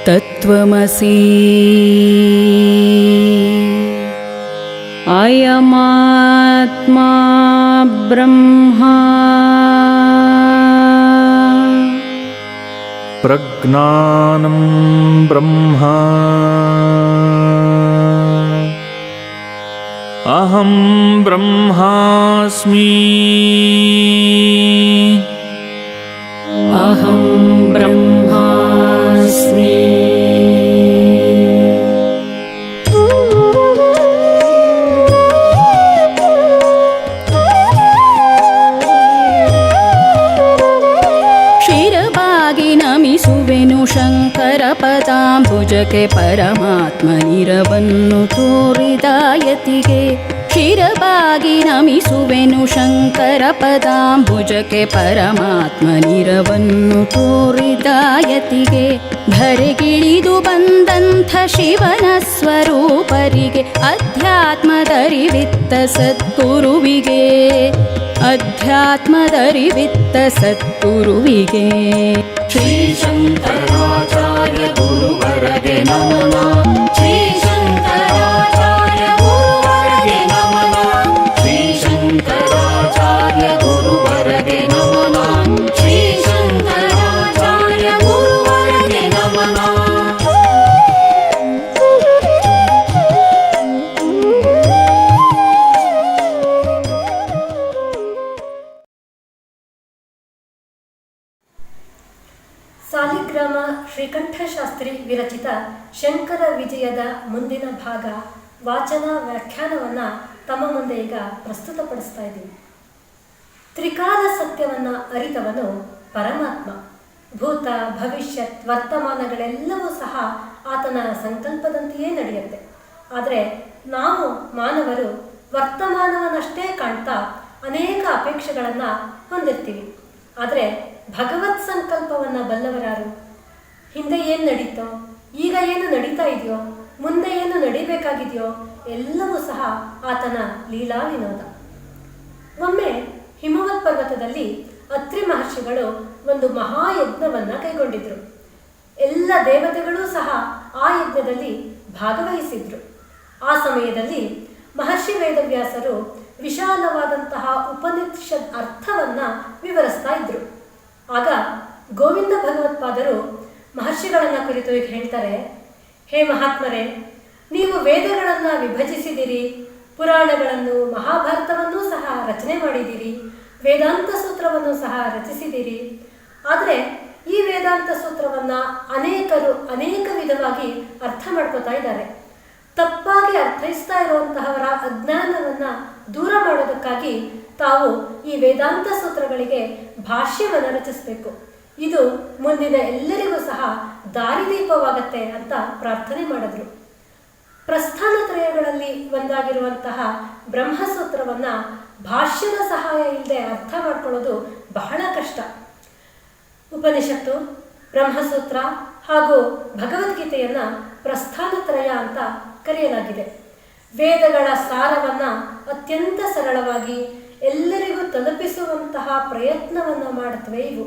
ತತ್ವಮಸಿ ಅಯಮಾತ್ಮ ಬ್ರಹ್ಮ ಪ್ರಜ್ಞಾನಂ ಬ್ರಹ್ಮ ಅಹಂ ಬ್ರಹ್ಮಾಸ್ಮಿ ಅಹಂ ಬ್ರಹ್ಮಾಸ್ಮಿ. ಶಿರಬಾಗಿ ನಮಿಸುವೆನು ಶಂಕರ ಪದಾಂಬುಜಕ್ಕೆ ಪರಮಾತ್ಮನಿರವನ್ನು ತೋರಿದ ಯತಿಗೆ. ಶಿರಬಾಗಿ ನಮಿಸುವೆನು ಶಂಕರ ಪದಾಂಬುಜಕ್ಕೆ ಪರಮಾತ್ಮನಿರವನ್ನು ತೋರಿದ ಯತಿಗೆ. ಧರೆಗಿಳಿದು ಬಂದಂಥ ಶಿವನ ಸ್ವರೂಪರಿಗೆ ಅಧ್ಯಾತ್ಮದರಿವಿತ್ತ ಸದ್ಗುರುವಿಗೆ. ಅಧ್ಯಾತ್ಮದರಿವಿತ್ತ ಸದ್ಗುರುವಿಗೆ ಶ್ರೀ ಶಂಕರಾಚಾರ್ಯ ಗುರುವರಗೆ ನಮನ. ಶ್ರೀ ಶಂಕರಾಚಾರ್ಯ ಗುರುವರಗೆ ನಮನ. ಶ್ರೀ ಶಂಕರಾಚಾರ್ಯ ಗುರುವರಗೆ ನಮನ. ಶ್ರೀ ಶಂಕರಾಚಾರ್ಯ ಗುರುವರಗೆ ನಮನ. ಸಾಲಿಗ್ರಾಮ ಶ್ರೀಕಂಠಶಾಸ್ತ್ರಿ ವಿರಚಿತ ಶಂಕರ ವಿಜಯದ ಮುಂದಿನ ಭಾಗ ವಾಚನ ವ್ಯಾಖ್ಯಾನವನ್ನು ತಮ್ಮ ಮುಂದೆ ಈಗ ಪ್ರಸ್ತುತಪಡಿಸ್ತಾ ಇದ್ದೀವಿ. ತ್ರಿಕಾಲ ಸತ್ಯವನ್ನು ಅರಿತವನು ಪರಮಾತ್ಮ. ಭೂತ ಭವಿಷ್ಯತ್ ವರ್ತಮಾನಗಳೆಲ್ಲವೂ ಸಹ ಆತನ ಸಂಕಲ್ಪದಂತೆಯೇ ನಡೆಯುತ್ತೆ. ಆದರೆ ನಾವು ಮಾನವರು ವರ್ತಮಾನವನ್ನಷ್ಟೇ ಕಾಣ್ತಾ ಅನೇಕ ಅಪೇಕ್ಷೆಗಳನ್ನು ಹೊಂದಿರ್ತೀವಿ. ಆದರೆ ಭಗವತ್ ಸಂಕಲ್ಪವನ್ನು ಬಲ್ಲವರಾರು? ಹಿಂದೆ ಏನು ನಡೀತೋ, ಈಗ ಏನು ನಡೀತಾ ಇದೆಯೋ, ಮುಂದೆ ಏನು ನಡೀಬೇಕಾಗಿದೆಯೋ ಎಲ್ಲವೂ ಸಹ ಆತನ ಲೀಲಾ ವಿನೋದ. ಒಮ್ಮೆ ಹಿಮವತ್ ಪರ್ವತದಲ್ಲಿ ಅತ್ರಿ ಮಹರ್ಷಿಗಳು ಒಂದು ಮಹಾಯಜ್ಞವನ್ನು ಕೈಗೊಂಡಿದ್ರು. ಎಲ್ಲ ದೇವತೆಗಳೂ ಸಹ ಆ ಯಜ್ಞದಲ್ಲಿ ಭಾಗವಹಿಸಿದ್ರು. ಆ ಸಮಯದಲ್ಲಿ ಮಹರ್ಷಿ ವೇದವ್ಯಾಸರು ವಿಶಾಲವಾದಂತಹ ಉಪನಿಷದ್ ಅರ್ಥವನ್ನು ವಿವರಿಸ್ತಾ ಇದ್ರು. ಆಗ ಗೋವಿಂದ ಭಗವತ್ಪಾದರು ಮಹರ್ಷಿಗಳನ್ನು ಕುರಿತು ಈಗ ಹೇಳ್ತಾರೆ, ಹೇ ಮಹಾತ್ಮರೇ, ನೀವು ವೇದಗಳನ್ನು ವಿಭಜಿಸಿದಿರಿ, ಪುರಾಣಗಳನ್ನು ಮಹಾಭಾರತವನ್ನೂ ಸಹ ರಚನೆ ಮಾಡಿದಿರಿ, ವೇದಾಂತ ಸೂತ್ರವನ್ನು ಸಹ ರಚಿಸಿದಿರಿ. ಆದರೆ ಈ ವೇದಾಂತ ಸೂತ್ರವನ್ನು ಅನೇಕರು ಅನೇಕ ವಿಧವಾಗಿ ಅರ್ಥ ಮಾಡ್ಕೋತಾ ಇದ್ದಾರೆ. ತಪ್ಪಾಗಿ ಅರ್ಥೈಸ್ತಾ ಇರುವಂತಹವರ ಅಜ್ಞಾನವನ್ನು ದೂರ ಮಾಡೋದಕ್ಕಾಗಿ ತಾವು ಈ ವೇದಾಂತ ಸೂತ್ರಗಳಿಗೆ ಭಾಷ್ಯವನ್ನು ರಚಿಸಬೇಕು. ಇದು ಮುಂದಿನ ಎಲ್ಲರಿಗೂ ಸಹ ದಾರಿದೀಪವಾಗತ್ತೆ ಅಂತ ಪ್ರಾರ್ಥನೆ ಮಾಡಿದ್ರು. ಪ್ರಸ್ಥಾನತ್ರಯಗಳಲ್ಲಿ ಒಂದಾಗಿರುವಂತಹ ಬ್ರಹ್ಮಸೂತ್ರವನ್ನು ಭಾಷ್ಯದ ಸಹಾಯ ಇಲ್ಲದೆ ಅರ್ಥ ಮಾಡ್ಕೊಳ್ಳೋದು ಬಹಳ ಕಷ್ಟ. ಉಪನಿಷತ್ತು, ಬ್ರಹ್ಮಸೂತ್ರ ಹಾಗೂ ಭಗವದ್ಗೀತೆಯನ್ನು ಪ್ರಸ್ಥಾನತ್ರಯ ಅಂತ ಕರೆಯಲಾಗಿದೆ. ವೇದಗಳ ಸಾರವನ್ನು ಅತ್ಯಂತ ಸರಳವಾಗಿ ಎಲ್ಲರಿಗೂ ತಲುಪಿಸುವಂತಹ ಪ್ರಯತ್ನವನ್ನು ಮಾಡುತ್ತವೆ ಇವು.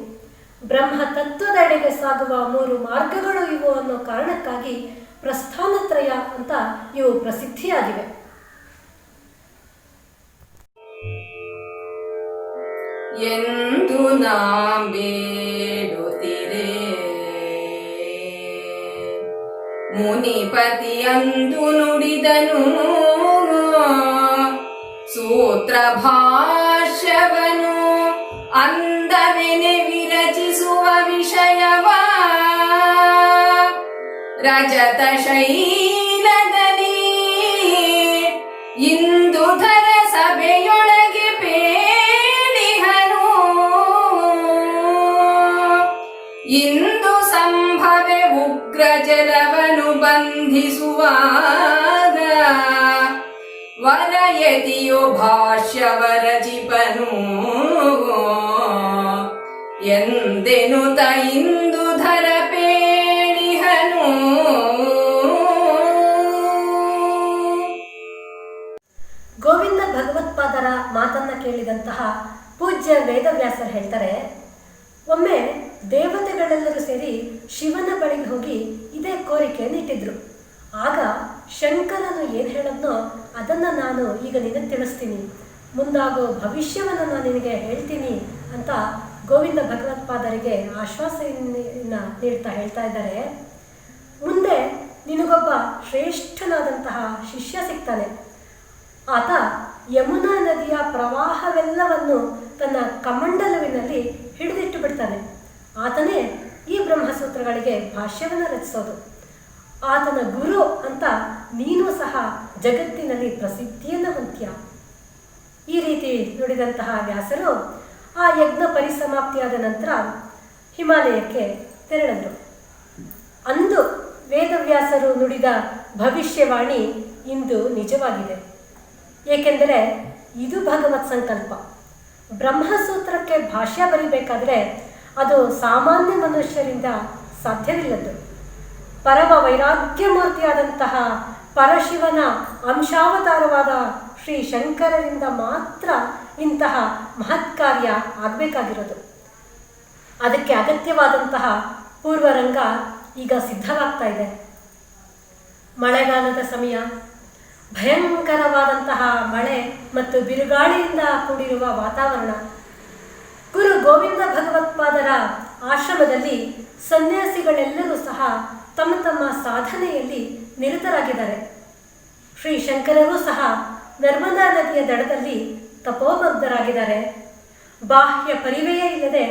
ಬ್ರಹ್ಮ ತತ್ವದೆಡೆಗೆ ಸಾಗುವ 3 ಮಾರ್ಗಗಳು ಇವು ಅನ್ನೋ ಕಾರಣಕ್ಕಾಗಿ ಪ್ರಸ್ಥಾನತ್ರಯ ಅಂತ ಇವು ಪ್ರಸಿದ್ಧಿಯಾಗಿವೆ. ಎಂದು ಬೇಡುತ್ತಿರೆ ಮುನಿಪತಿಯಂದು ನುಡಿದನು ಸೂತ್ರ ಭಾಷ್ಯವನು ಅಂದವೆನೆ ವಿರಚಿಸುವ ವಿಷಯವ ರಜತ ಶೈಲದಲ್ಲಿ ಇಂದು ಧರ ಸಭೆಯೊಳಗೆ ಪೇಳಿಹನು ಇಂದು ಸಂಭವೆ ಉಗ್ರ ಜಲವನು ಬಂಧಿಸುವಾಗ ವರಯತಿಯೋ ಭಾಷ್ಯವರಚಿಪನು ಎಂದೆನುತ ಇಂದು ಧರ ಪೇಳಿಹನು. ಗೋವಿಂದ ಭಗವತ್ಪಾದರ ಮಾತನ್ನ ಕೇಳಿದಂತಹ ಪೂಜ್ಯ ವೇದವ್ಯಾಸರು ಹೇಳ್ತಾರೆ, ಒಮ್ಮೆ ದೇವತೆಗಳೆಲ್ಲರೂ ಸೇರಿ ಶಿವನ ಬಳಿಗೆ ಹೋಗಿ ಇದೇ ಕೋರಿಕೆಯನ್ನು ಇಟ್ಟಿದ್ರು. ಆಗ ಶಂಕರನು ಏನು ಹೇಳಿದ್ನೋ ಅದನ್ನು ನಾನು ಈಗ ನಿನಗೆ ತಿಳಿಸ್ತೀನಿ, ಮುಂದಾಗೋ ಭವಿಷ್ಯವನ್ನು ನಾನು ನಿನಗೆ ಹೇಳ್ತೀನಿ ಅಂತ ಗೋವಿಂದ ಭಗವತ್ಪಾದರಿಗೆ ಆಶ್ವಾಸನೆಯನ್ನು ಹೇಳ್ತಾ ಇದ್ದಾರೆ. ಮುಂದೆ ನಿನಗೊಬ್ಬ ಶ್ರೇಷ್ಠನಾದಂತಹ ಶಿಷ್ಯ ಸಿಗ್ತಾನೆ. ಆತ ಯಮುನಾ ನದಿಯ ಪ್ರವಾಹವೆಲ್ಲವನ್ನು ತನ್ನ ಕಮಂಡಲುವಿನಲ್ಲಿ ಹಿಡಿದಿಟ್ಟು ಬಿಡ್ತಾನೆ. ಆತನೇ ಈ ಬ್ರಹ್ಮಸೂತ್ರಗಳಿಗೆ ಭಾಷ್ಯವನ್ನು ರಚಿಸೋದು. ಆತನ ಗುರು ಅಂತ ನೀನು ಸಹ ಜಗತ್ತಿನಲ್ಲಿ ಪ್ರಸಿದ್ಧಿಯನ್ನು ಹೊಂದ್ತೀಯ. ಈ ರೀತಿ ನುಡಿದಂತಹ ವ್ಯಾಸರು ಆ ಯಜ್ಞ ಪರಿಸಮಾಪ್ತಿಯಾದ ನಂತರ ಹಿಮಾಲಯಕ್ಕೆ ತೆರಳಿದರು. ಅಂದು ವೇದವ್ಯಾಸರು ನುಡಿದ ಭವಿಷ್ಯವಾಣಿ ಇಂದು ನಿಜವಾಗಿದೆ. ಏಕೆಂದರೆ ಇದು ಭಗವತ್ ಸಂಕಲ್ಪ. ಬ್ರಹ್ಮಸೂತ್ರಕ್ಕೆ ಭಾಷ್ಯ ಬರೀಬೇಕಾದ್ರೆ ಅದು ಸಾಮಾನ್ಯ ಮನುಷ್ಯರಿಂದ ಸಾಧ್ಯವಿಲ್ಲದ್ದು. ಪರಮ ವೈರಾಗ್ಯಮೂರ್ತಿಯಾದಂತಹ ಪರಶಿವನ ಅಂಶಾವತಾರವಾದ ಶ್ರೀ ಶಂಕರರಿಂದ ಮಾತ್ರ ಇಂತಹ ಮಹತ್ ಕಾರ್ಯ ಆಗಬೇಕಾಗಿರೋದು. ಅದಕ್ಕೆ ಅಗತ್ಯವಾದಂತಹ ಪೂರ್ವರಂಗ ಈಗ ಸಿದ್ಧವಾಗ್ತಾ ಇದೆ. ಮಳೆಗಾಲದ ಸಮಯ, ಭಯಂಕರವಾದಂತಹ ಮಳೆ ಮತ್ತು ಬಿರುಗಾಳಿಯಿಂದ ಕೂಡಿರುವ ವಾತಾವರಣ. ಗುರು ಗೋವಿಂದ ಭಗವತ್ಪಾದರ ಆಶ್ರಮದಲ್ಲಿ ಸನ್ಯಾಸಿಗಳೆಲ್ಲರೂ ಸಹ ತಮ್ಮ ತಮ್ಮ ಸಾಧನೆಯಲ್ಲಿ ನಿರತರಾಗಿದ್ದಾರೆ. ಶ್ರೀ ಶಂಕರರೂ ಸಹ ನರ್ಮದಾ ನದಿಯ ದಡದಲ್ಲಿ ತಪೋಬದ್ಧರಾಗಿದ್ದಾರೆ. ಬಾಹ್ಯ ಪರಿವೆಯೇ ಇಲ್ಲದೆ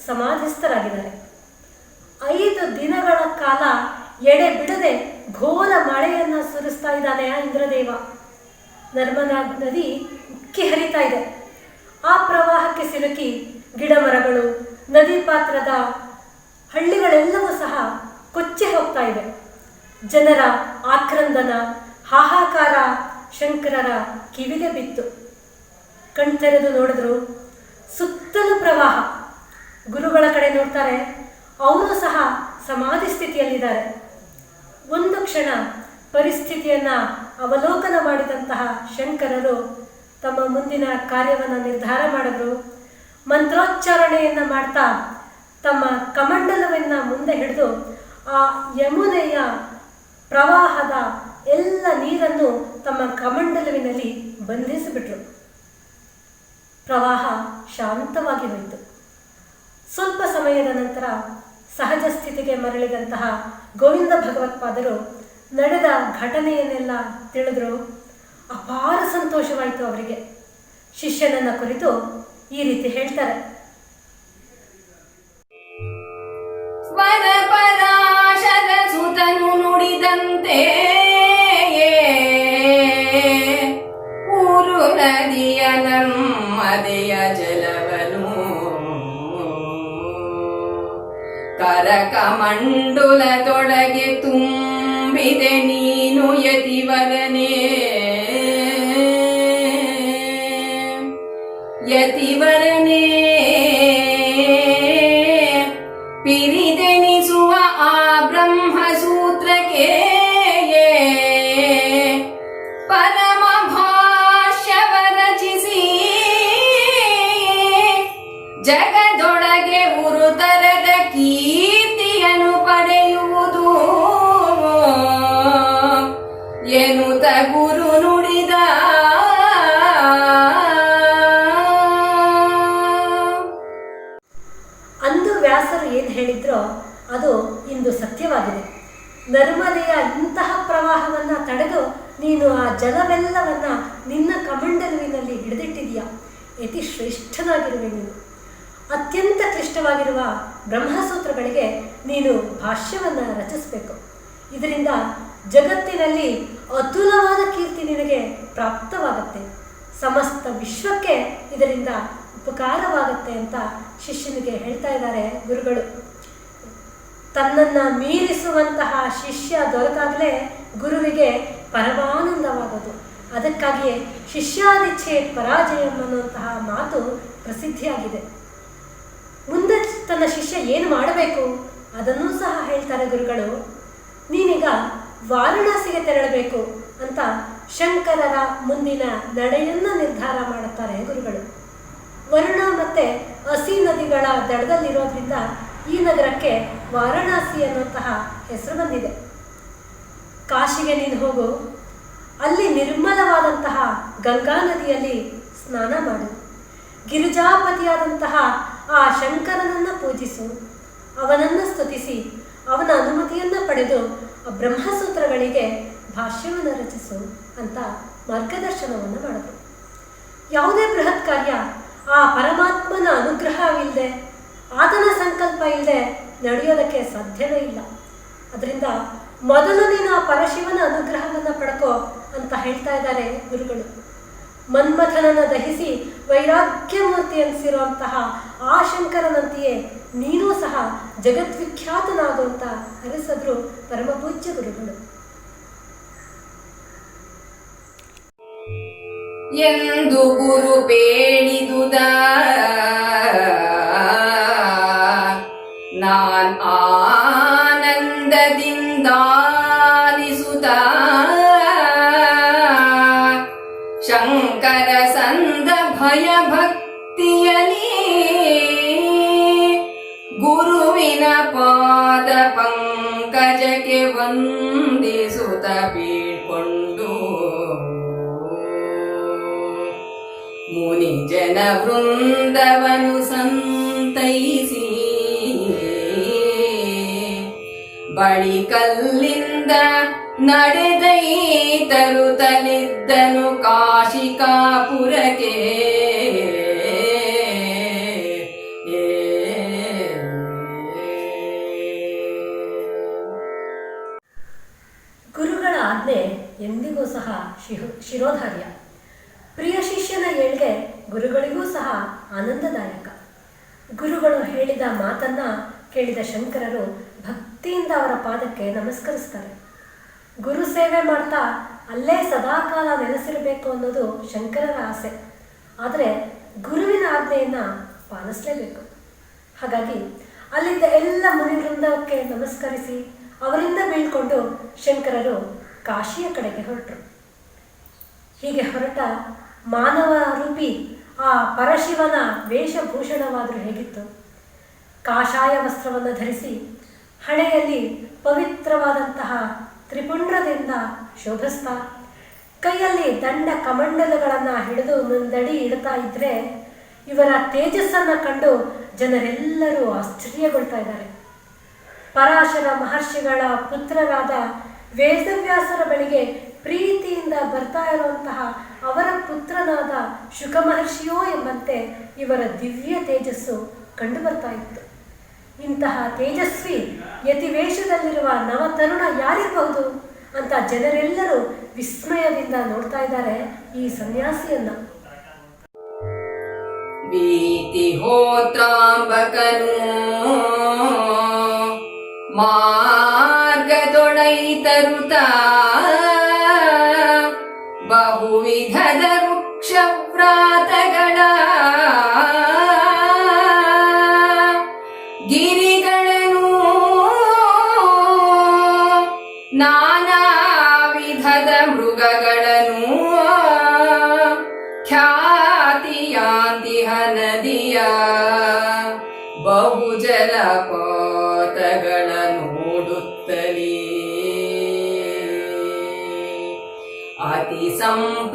ಸಮಾಧಿಸ್ಥರಾಗಿದ್ದಾರೆ. 5 ದಿನಗಳ ಕಾಲ ಎಡೆ ಬಿಡದೆ ಘೋರ ಮಳೆಯನ್ನು ಸುರಿಸ್ತಾ ಇದ್ದಾನೆ ಆ ಇಂದ್ರದೇವ. ನರ್ಮದಾ ನದಿ ಉಕ್ಕಿ ಹರಿತಾ ಇದೆ. ಆ ಪ್ರವಾಹಕ್ಕೆ ಸಿಲುಕಿ ಗಿಡ ಮರಗಳು, ನದಿ ಪಾತ್ರದ ಹಳ್ಳಿಗಳೆಲ್ಲವೂ ಸಹ ಕೊಚ್ಚಿ ಹೋಗ್ತಾ ಇದೆ. ಜನರ ಆಕ್ರಂದನ, ಹಾಹಾಕಾರ ಶಂಕರರ ಕಿವಿಗೆ ಬಿತ್ತು. ಕಣ್ತೆರೆದು ನೋಡಿದ್ರು, ಸುತ್ತಲೂ ಪ್ರವಾಹ. ಗುರುಗಳ ಕಡೆ ನೋಡ್ತಾರೆ, ಅವರು ಸಹ ಸಮಾಧಿ ಸ್ಥಿತಿಯಲ್ಲಿದ್ದಾರೆ. ಒಂದು ಕ್ಷಣ ಪರಿಸ್ಥಿತಿಯನ್ನು ಅವಲೋಕನ ಮಾಡಿದಂತಹ ಶಂಕರರು ತಮ್ಮ ಮುಂದಿನ ಕಾರ್ಯವನ್ನು ನಿರ್ಧಾರ ಮಾಡಿದ್ರು. ಮಂತ್ರೋಚ್ಚಾರಣೆಯನ್ನು ಮಾಡ್ತಾ ತಮ್ಮ ಕಮಂಡಲವನ್ನು ಮುಂದೆ ಹಿಡಿದು ಆ ಯಮುನೆಯ ಪ್ರವಾಹದ ಎಲ್ಲ ನೀರನ್ನು ತಮ್ಮ ಕಮಂಡಲುವಿನಲ್ಲಿ ಬಂಧಿಸಿಬಿಟ್ರು. ಪ್ರವಾಹ ಶಾಂತವಾಗಿ ಹೋಯಿತು. ಸ್ವಲ್ಪ ಸಮಯದ ನಂತರ ಸಹಜ ಸ್ಥಿತಿಗೆ ಮರಳಿದಂತಹ ಗೋವಿಂದ ಭಗವತ್ಪಾದರು ನಡೆದ ಘಟನೆಯನ್ನೆಲ್ಲ ತಿಳಿದ್ರು. ಅಪಾರ ಸಂತೋಷವಾಯಿತು ಅವರಿಗೆ. ಶಿಷ್ಯನನ್ನ ಕುರಿತು ಈ ರೀತಿ ಹೇಳ್ತಾರೆ. ಸ್ವರ ಪರಾಶರ ಸುತನು ನುಡಿದಂತೆ ಊರು ನದಿಯ ನಮ್ಮದೆಯ ಜಲವನು ಕರಕಮಂಡುಲದೊಳಗೆ ತುಂಬಿದೆ ನೀನು ಯತಿವರನೇ ಯತಿವರನೇ ಪಿರಿದೆನಿಸುವ ಆ ಬ್ರಹ್ಮಸೂತ್ರಕ್ಕೆ ಪರಮ ಭಾಷ್ಯವ ರಚಿಸಿ ಜಗದೊಳಗೆ ಉರುತರದ ಕೀರ್ತಿಯನ್ನು ಪಡೆಯುವುದು ಎನ್ನುತ್ತ ಗುರು ನುಡಿದ. ಅಂದು ವ್ಯಾಸರು ಏನು ಹೇಳಿದ್ರೋ ಅದು ಇಂದು ಸತ್ಯವಾಗಿದೆ. ನರ್ಮದೆಯ ಇಂತಹ ಪ್ರವಾಹವನ್ನು ತಡೆದು ನೀನು ಆ ಜಲವೆಲ್ಲವನ್ನು ನಿನ್ನ ಕಮಂಡಲುವಿನಲ್ಲಿ ಹಿಡಿದಿಟ್ಟಿದೀಯ. ಯತಿ ಶ್ರೇಷ್ಠನಾಗಿರುವೆ ನೀನು. ಅತ್ಯಂತ ಕ್ಲಿಷ್ಟವಾಗಿರುವ ಬ್ರಹ್ಮಸೂತ್ರಗಳಿಗೆ ನೀನು ಭಾಷ್ಯವನ್ನು ರಚಿಸಬೇಕು. ಇದರಿಂದ ಜಗತ್ತಿನಲ್ಲಿ ಅತುಲವಾದ ಕೀರ್ತಿ ನಿನಗೆ ಪ್ರಾಪ್ತವಾಗುತ್ತೆ. ಸಮಸ್ತ ವಿಶ್ವಕ್ಕೆ ಇದರಿಂದ ಉಪಕಾರವಾಗುತ್ತೆ ಅಂತ ಶಿಷ್ಯನಿಗೆ ಹೇಳ್ತಾ ಇದ್ದಾರೆ ಗುರುಗಳು. ತನ್ನನ್ನು ಮೀರಿಸುವಂತಹ ಶಿಷ್ಯ ದೊರೆತಾಗಲೇ ಗುರುವಿಗೆ ಪರಮಾನಂದವಾಗೋದು. ಅದಕ್ಕಾಗಿಯೇ ಶಿಷ್ಯಾದಿಚ್ಛೆ ಪರಾಜಯಂ ಅನ್ನುವಂತಹ ಮಾತು ಪ್ರಸಿದ್ಧಿಯಾಗಿದೆ. ಮುಂದೆ ತನ್ನ ಶಿಷ್ಯ ಏನು ಮಾಡಬೇಕು ಅದನ್ನೂ ಸಹ ಹೇಳ್ತಾರೆ ಗುರುಗಳು. ನೀನೀಗ ವಾರಣಾಸಿಗೆ ತೆರಳಬೇಕು ಅಂತ ಶಂಕರರ ಮುಂದಿನ ನಡೆಯನ್ನು ನಿರ್ಧಾರ ಮಾಡುತ್ತಾರೆ ಗುರುಗಳು. ವರುಣ ಮತ್ತು ಅಸಿ ನದಿಗಳ ದಡದಲ್ಲಿರೋದ್ರಿಂದ ಈ ನಗರಕ್ಕೆ ವಾರಣಾಸಿ ಅನ್ನುವಂತಹ ಹೆಸರು ಬಂದಿದೆ. ಕಾಶಿಗೆ ನೀನು ಹೋಗು, ಅಲ್ಲಿ ನಿರ್ಮಲವಾದಂತಹ ಗಂಗಾ ನದಿಯಲ್ಲಿ ಸ್ನಾನ ಮಾಡು, ಗಿರಿಜಾಪತಿಯಾದಂತಹ ಆ ಶಂಕರನನ್ನು ಪೂಜಿಸು, ಅವನನ್ನು ಸ್ತುತಿಸಿ ಅವನ ಅನುಮತಿಯನ್ನು ಪಡೆದು ಆ ಬ್ರಹ್ಮಸೂತ್ರಗಳಿಗೆ ಭಾಷ್ಯವನ್ನು ರಚಿಸು ಅಂತ ಮಾರ್ಗದರ್ಶನವನ್ನು ಮಾಡಿದ್ರು. ಯಾವುದೇ ಬೃಹತ್ ಕಾರ್ಯ ಆ ಪರಮಾತ್ಮನ ಅನುಗ್ರಹವಿಲ್ಲದೆ, ಆತನ ಸಂಕಲ್ಪ ಇಲ್ಲದೆ ನಡೆಯೋದಕ್ಕೆ ಸಾಧ್ಯವೇ ಇಲ್ಲ. ಅದರಿಂದ ಮೊದಲು ನೀನು ಆ ಪರಶಿವನ ಅನುಗ್ರಹವನ್ನು ಪಡ್ಕೋ ಅಂತ ಹೇಳ್ತಾ ಇದ್ದಾರೆ ಗುರುಗಳು. ಮನ್ಮಥನನ್ನು ದಹಿಸಿ ವೈರಾಗ್ಯ ಮೂರ್ತಿ ಅನಿಸಿರುವಂತಹ ಆ ಶಂಕರನಂತೆಯೇ ನೀನೂ ಸಹ ಜಗದ್ವಿಖ್ಯಾತನಾಗುವಂತ ಹರಿಸಿದ್ರು ಪರಮಪೂಜ್ಯ ಗುರುಗಳು. ಎಂದು ಗುರು ಬೇಡಿದುದ ನಾನ್ ಆನಂದದಿಂದಾಲಿಸುತ್ತ ಶಂಕರ ಸಂದ ಭಯ ಭಕ್ತಿಯಲಿ ಗುರುವಿನ ಪಾದ ಪಂಕಜಕ್ಕೆ ವಂದಿಸುತ್ತ ಬೀಳ್ಕೊಂಡು ಮುನಿ ಜನ ವೃಂದವನು ಸಂತೈಸಿ ಬಳಿಕಲ್ಲಿಂದ ನಡೆದೈತರು ತಲಿದ್ದನು ಕಾಶಿಕಾಪುರಕ್ಕೆ. ಗುರುಗಳ ಆಜ್ಞೆ ಎಂದಿಗೂ ಸಹ ಶಿರೋಧಾರ್ಯ. ಪ್ರಿಯ ಶಿಷ್ಯನ ಏಳ್ಗೆ ಗುರುಗಳಿಗೂ ಸಹ ಆನಂದದಾಯಕ. ಗುರುಗಳು ಹೇಳಿದ ಮಾತನ್ನ ಕೇಳಿದ ಶಂಕರರು ಭಕ್ತಿಯಿಂದ ಅವರ ಪಾದಕ್ಕೆ ನಮಸ್ಕರಿಸ್ತಾರೆ. ಗುರು ಸೇವೆ ಮಾಡ್ತಾ ಅಲ್ಲೇ ಸದಾಕಾಲ ನೆಲೆಸಿರಬೇಕು ಅನ್ನೋದು ಶಂಕರರ ಆಸೆ. ಆದರೆ ಗುರುವಿನ ಆಜ್ಞೆಯನ್ನು ಪಾಲಿಸಲೇಬೇಕು. ಹಾಗಾಗಿ ಅಲ್ಲಿದ್ದ ಎಲ್ಲ ಮುನಿವೃಂದಕ್ಕೆ ನಮಸ್ಕರಿಸಿ ಅವರಿಂದ ಬೀಳ್ಕೊಂಡು ಶಂಕರರು ಕಾಶಿಯ ಕಡೆಗೆ ಹೊರಟರು. ಹೀಗೆ ಹೊರಟ ಮಾನವ ರೂಪಿ ಆ ಪರಶಿವನ ವೇಷಭೂಷಣವಾದರೂ ಹೇಗಿತ್ತು? ಕಾಷಾಯ ವಸ್ತ್ರವನ್ನು ಧರಿಸಿ ಹಣೆಯಲ್ಲಿ ಪವಿತ್ರವಾದಂತಹ ತ್ರಿಪುಂಡ್ರದಿಂದ ಶೋಭಿಸ್ತಾ ಕೈಯಲ್ಲಿ ದಂಡ ಕಮಂಡಲಗಳನ್ನು ಹಿಡಿದು ಮುಂದಡಿ ಇಡ್ತಾ ಇದ್ರೆ ಇವರ ತೇಜಸ್ಸನ್ನು ಕಂಡು ಜನರೆಲ್ಲರೂ ಆಶ್ಚರ್ಯಗೊಳ್ತಾ ಇದ್ದಾರೆ. ಪರಾಶರ ಮಹರ್ಷಿಗಳ ಪುತ್ರರಾದ ವೇದವ್ಯಾಸರ ಬಳಿಗೆ ಪ್ರೀತಿಯಿಂದ ಬರ್ತಾ ಇರುವಂತಹ ಅವರ ಪುತ್ರನಾದ ಶುಕ ಮಹರ್ಷಿಯೋ ಎಂಬಂತೆ ಇವರ ದಿವ್ಯ ತೇಜಸ್ಸು ಕಂಡು ಬರ್ತಾ ಇತ್ತು. ಇಂತಹ ತೇಜಸ್ವಿ ಯತಿವೇಷದಲ್ಲಿರುವ ನವತರುಣ ಯಾರಿರಬಹುದು ಅಂತ ಜನರೆಲ್ಲರೂ ವಿಸ್ಮಯದಿಂದ ನೋಡ್ತಾ ಇದ್ದಾರೆ ಈ ಸನ್ಯಾಸಿಯನ್ನ. ಭೀತಿ ಹೋತ್ರಾಂಬಕನು ಮಾರ್ಗದೊಡೈತರುತ ಬಹುವಿಧದ ವೃಕ್ಷವ್ರಾತಗಳ ಗಿರಿಗಳನ್ನು ನಾನಾ ವಿಧದ ಮೃಗಗಳನ್ನು ಖ್ಯಾತಿಯಾಂತಿಹ ನದಿಯ ಬಹು ಜಲಪಾತಗಳ ನೋಡುತ್ತಲೇ ಅತಿ ಸಂಪ್ರೀತಿಯಿಂದ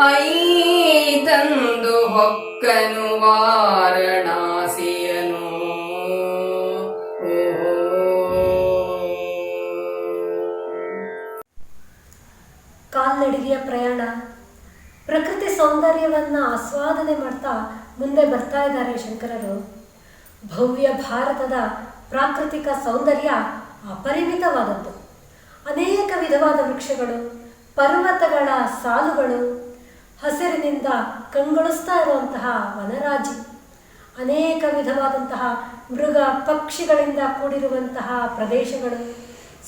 ಐತಂದು ಹೊಕ್ಕನು ವಾರಣಾಸಿಯನು. ಕಾಲ್ನಡಿಗೆಯ ಪ್ರಯಾಣ, ಪ್ರಕೃತಿ ಸೌಂದರ್ಯವನ್ನ ಆಸ್ವಾದನೆ ಮಾಡ್ತಾ ಮುಂದೆ ಬರ್ತಾ ಇದ್ದಾರೆ ಶಂಕರರು. ಭವ್ಯ ಭಾರತದ ಪ್ರಾಕೃತಿಕ ಸೌಂದರ್ಯ ಅಪರಿಮಿತವಾದದ್ದು. ಅನೇಕ ವಿಧವಾದ ವೃಕ್ಷಗಳು, ಪರ್ವತಗಳ ಸಾಲುಗಳು, ಹಸಿರಿನಿಂದ ಕಂಗೊಳಿಸ್ತಾ ಇರುವಂತಹ ವನರಾಜಿ, ಅನೇಕ ವಿಧವಾದಂತಹ ಮೃಗ ಪಕ್ಷಿಗಳಿಂದ ಕೂಡಿರುವಂತಹ ಪ್ರದೇಶಗಳು,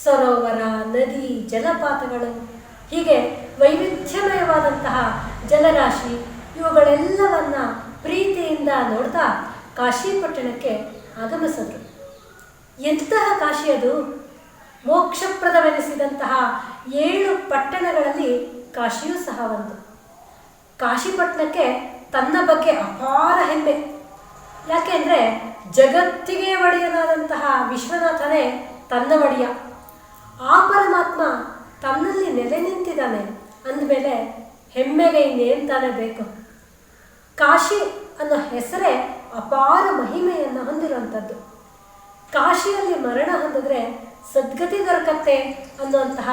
ಸರೋವರ, ನದಿ, ಜಲಪಾತಗಳು, ಹೀಗೆ ವೈವಿಧ್ಯಮಯವಾದಂತಹ ಜಲರಾಶಿ, ಇವುಗಳೆಲ್ಲವನ್ನ ಪ್ರೀತಿಯಿಂದ ನೋಡ್ತಾ ಕಾಶಿ ಪಟ್ಟಣಕ್ಕೆ ಆಗಮಿಸಿದ್ರು. ಎಂತಹ ಕಾಶಿ ಅದು! ಮೋಕ್ಷಪ್ರದವೆನಿಸಿದಂತಹ 7 ಪಟ್ಟಣಗಳಲ್ಲಿ ಕಾಶಿಯೂ ಸಹ ಒಂದು. ಕಾಶಿಪಟ್ಟಣಕ್ಕೆ ತನ್ನ ಬಗ್ಗೆ ಅಪಾರ ಹೆಮ್ಮೆ. ಯಾಕೆಂದರೆ ಜಗತ್ತಿಗೆ ಒಡೆಯನಾದಂತಹ ವಿಶ್ವನಾಥನೇ ತನ್ನ ಒಡೆಯ. ಆ ಪರಮಾತ್ಮ ತನ್ನಲ್ಲಿ ನೆಲೆ ನಿಂತಿದ್ದಾನೆ ಅಂದಮೇಲೆ ಹೆಮ್ಮೆಗೆ ಇನ್ನೇನು ತಾನೇ ಬೇಕು. ಕಾಶಿ ಅನ್ನೋ ಹೆಸರೇ ಅಪಾರ ಮಹಿಮೆಯನ್ನು ಹೊಂದಿರುವಂಥದ್ದು. ಕಾಶಿಯಲ್ಲಿ ಮರಣ ಹೊಂದಿದ್ರೆ ಸದ್ಗತಿ ದೊರಕತ್ತೆ ಅನ್ನುವಂತಹ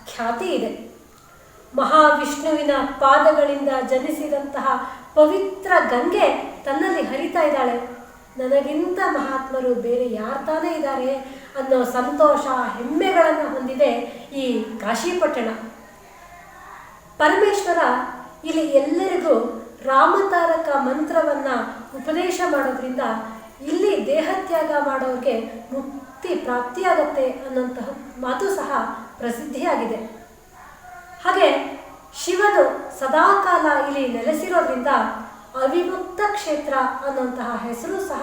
ಖ್ಯಾತಿ ಇದೆ. ಮಹಾವಿಷ್ಣುವಿನ ಪಾದಗಳಿಂದ ಜನಿಸಿದಂತಹ ಪವಿತ್ರ ಗಂಗೆ ತನ್ನಲ್ಲಿ ಹರಿತಾ ಇದ್ದಾಳೆ. ನನಗಿಂತ ಮಹಾತ್ಮರು ಬೇರೆ ಯಾರು ತಾನೇ ಇದ್ದಾರೆ ಅನ್ನೋ ಸಂತೋಷ ಹೆಮ್ಮೆಗಳನ್ನು ಹೊಂದಿದೆ ಈ ಕಾಶಿಪಟ್ಟಣ. ಪರಮೇಶ್ವರ ಇಲ್ಲಿ ಎಲ್ಲರಿಗೂ ರಾಮತಾರಕ ಮಂತ್ರವನ್ನು ಉಪದೇಶ ಮಾಡೋದ್ರಿಂದ ಇಲ್ಲಿ ದೇಹತ್ಯಾಗ ಮಾಡೋರಿಗೆ ಮುಕ್ತಿ ಪ್ರಾಪ್ತಿಯಾಗತ್ತೆ ಅನ್ನೋಂತಹ ಮಾತು ಸಹ ಪ್ರಸಿದ್ಧಿಯಾಗಿದೆ. ಹಾಗೆ ಶಿವನು ಸದಾಕಾಲ ಇಲ್ಲಿ ನೆಲೆಸಿರೋದ್ರಿಂದ ಅವಿಮುಕ್ತ ಕ್ಷೇತ್ರ ಅನ್ನುವಂತಹ ಹೆಸರು ಸಹ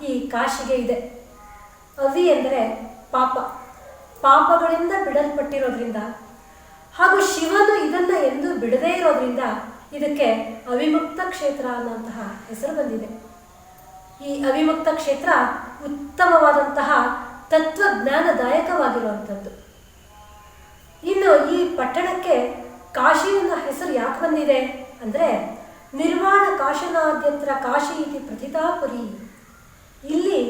ಈ ಕಾಶಿಗೆ ಇದೆ. ಅವಿ ಎಂದರೆ ಪಾಪ, ಪಾಪಗಳಿಂದ ಬಿಡಲ್ಪಟ್ಟಿರೋದ್ರಿಂದ ಹಾಗೂ ಶಿವನು ಇದನ್ನು ಎಂದೂ ಬಿಡದೇ ಇರೋದ್ರಿಂದ ಇದಕ್ಕೆ ಅವಿಮುಕ್ತ ಕ್ಷೇತ್ರ ಅನ್ನುವಂತಹ ಹೆಸರು ಬಂದಿದೆ. ಈ ಅವಿಮುಕ್ತ ಕ್ಷೇತ್ರ ಉತ್ತಮವಾದಂತಹ ತತ್ವಜ್ಞಾನದಾಯಕವಾಗಿರುವಂಥದ್ದು. ಇನ್ನು ಈ ಪಟ್ಟಣಕ್ಕೆ ಕಾಶಿ ಅನ್ನೋ ಹೆಸರು ಯಾಕೆ ಬಂದಿದೆ ಅಂದರೆ ನಿರ್ವಾಣ ಕಾಶನಾದ್ಯತ್ರ ಕಾಶಿ ಇತಿ ಪ್ರಥಿತಾಪುರಿ. ಇಲ್ಲಿ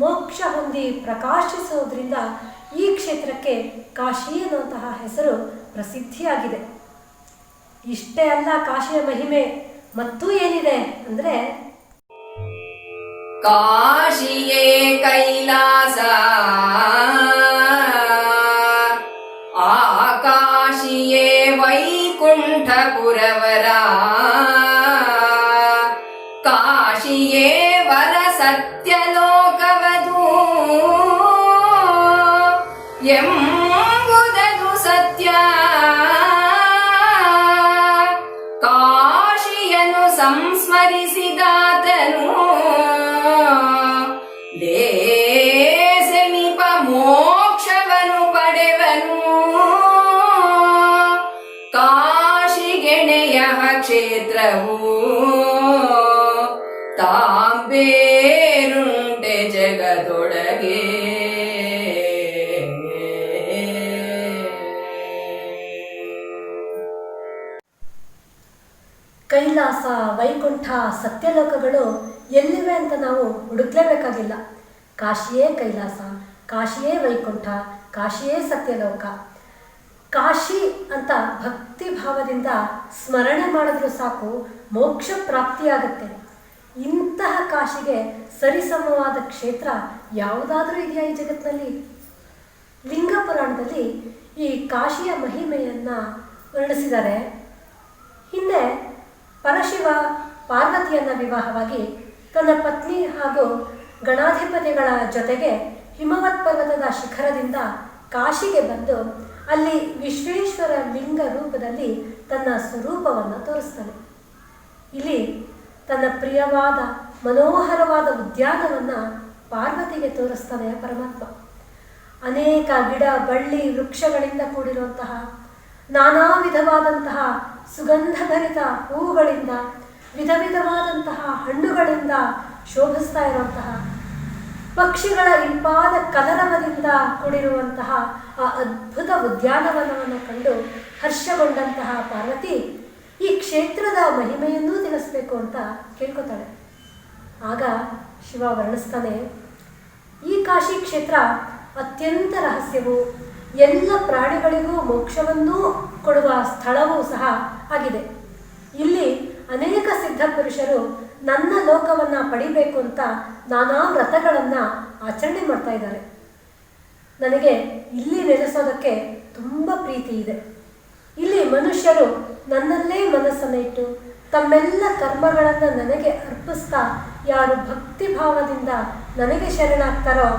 ಮೋಕ್ಷ ಹೊಂದಿ ಪ್ರಕಾಶಿಸೋದ್ರಿಂದ ಈ ಕ್ಷೇತ್ರಕ್ಕೆ ಕಾಶಿ ಅನ್ನುವಂತಹ ಹೆಸರು ಪ್ರಸಿದ್ಧಿಯಾಗಿದೆ. ಇಷ್ಟೇ ಅಲ್ಲ, ಕಾಶಿಯ ಮಹಿಮೆ ಮತ್ತೂ ಏನಿದೆ ಅಂದರೆ ಕಾಶಿಯೇ ಕೈಲಾಸ ಆಕಾಶಿಯೇ ವೈಕುಂಠಪುರವರ ಕಾಶಿಯೇ ವರ ಸತ್ಯಲೋಕವದು ಎಂಬುದದು ಸತ್ಯ. ಕಾಶಿಯನು ಸಂಸ್ಮರಿಸಿದಾತನು ದೇಸೆನಿಪ ಮೋಕ್ಷವನು ಪಡೆವನು. ಕಾಶಿಗೆಣೆಯ ಕ್ಷೇತ್ರವು ತಾಂಬೇರುಂಟೆ ಜಗದೊಳಗೆ. ಕೈಲಾಸ, ವೈಕುಂಠ, ಸತ್ಯಲೋಕಗಳು ಎಲ್ಲಿವೆ ಅಂತ ನಾವು ಹುಡುಕ್ಲೇಬೇಕಾಗಿಲ್ಲ. ಕಾಶಿಯೇ ಕೈಲಾಸ, ಕಾಶಿಯೇ ವೈಕುಂಠ, ಕಾಶಿಯೇ ಸತ್ಯಲೋಕ. ಕಾಶಿ ಅಂತ ಭಕ್ತಿ ಭಾವದಿಂದ ಸ್ಮರಣೆ ಮಾಡಿದ್ರೂ ಸಾಕು ಮೋಕ್ಷ ಪ್ರಾಪ್ತಿಯಾಗುತ್ತೆ. ಇಂತಹ ಕಾಶಿಗೆ ಸರಿಸಮವಾದ ಕ್ಷೇತ್ರ ಯಾವುದಾದ್ರೂ ಇದೆಯಾ ಈ ಜಗತ್ತಿನಲ್ಲಿ? ಲಿಂಗ ಪುರಾಣದಲ್ಲಿ ಈ ಕಾಶಿಯ ಮಹಿಮೆಯನ್ನು ವರ್ಣಿಸಿದ್ದಾರೆ. ಹಿಂದೆ ಪರಶಿವ ಪಾರ್ವತಿಯನ್ನು ವಿವಾಹವಾಗಿ ತನ್ನ ಪತ್ನಿ ಹಾಗೂ ಗಣಾಧಿಪತಿಗಳ ಜೊತೆಗೆ ಹಿಮವತ್ ಪರ್ವತದ ಶಿಖರದಿಂದ ಕಾಶಿಗೆ ಬಂದು ಅಲ್ಲಿ ವಿಶ್ವೇಶ್ವರ ಲಿಂಗ ರೂಪದಲ್ಲಿ ತನ್ನ ಸ್ವರೂಪವನ್ನು ತೋರಿಸ್ತಾನೆ. ಇಲ್ಲಿ ತನ್ನ ಪ್ರಿಯವಾದ ಮನೋಹರವಾದ ಉದ್ಯಾನವನ್ನು ಪಾರ್ವತಿಗೆ ತೋರಿಸ್ತಾನೆ ಪರಮಾತ್ಮ. ಅನೇಕ ಗಿಡ ಬಳ್ಳಿ ವೃಕ್ಷಗಳಿಂದ ಕೂಡಿರುವಂತಹ ನಾನಾ ವಿಧವಾದಂತಹ ಸುಗಂಧಭರಿತ ಹೂವುಗಳಿಂದ ವಿಧ ವಿಧವಾದಂತಹ ಹಣ್ಣುಗಳಿಂದ ಶೋಭಿಸ್ತಾ ಇರುವಂತಹ ಪಕ್ಷಿಗಳ ಇಂಪಾದ ಕಲರವದಿಂದ ಕೂಡಿರುವಂತಹ ಆ ಅದ್ಭುತ ಉದ್ಯಾನವನವನ್ನು ಕಂಡು ಹರ್ಷಗೊಂಡಂತಹ ಪಾರ್ವತಿ ಈ ಕ್ಷೇತ್ರದ ಮಹಿಮೆಯನ್ನೂ ತಿಳಿಸ್ಬೇಕು ಅಂತ ಕೇಳ್ಕೊತಾಳೆ. ಆಗ ಶಿವ ವರ್ಣಿಸ್ತಾನೆ, ಈ ಕಾಶಿ ಕ್ಷೇತ್ರ ಅತ್ಯಂತ ರಹಸ್ಯವು, ಎಲ್ಲ ಪ್ರಾಣಿಗಳಿಗೂ ಮೋಕ್ಷವನ್ನೂ ಕೊಡುವ ಸ್ಥಳವೂ ಸಹ ಆಗಿದೆ. ಇಲ್ಲಿ ಅನೇಕ ಸಿದ್ಧ ಪುರುಷರು ನನ್ನ ಲೋಕವನ್ನು ಪಡಿಬೇಕು ಅಂತ ನಾನಾ ವ್ರತಗಳನ್ನು ಆಚರಣೆ ಮಾಡ್ತಾ ಇದ್ದಾರೆ. ನನಗೆ ಇಲ್ಲಿ ನೆಲೆಸೋದಕ್ಕೆ ತುಂಬ ಪ್ರೀತಿ ಇದೆ. ಇಲ್ಲಿ ಮನುಷ್ಯರು ನನ್ನಲ್ಲೇ ಮನಸ್ಸನ್ನು ಇಟ್ಟು ತಮ್ಮೆಲ್ಲ ಕರ್ಮಗಳನ್ನು ನನಗೆ ಅರ್ಪಿಸ್ತಾ ಯಾರು ಭಕ್ತಿ ಭಾವದಿಂದ ನನಗೆ ಶರಣಾಗ್ತಾರೋ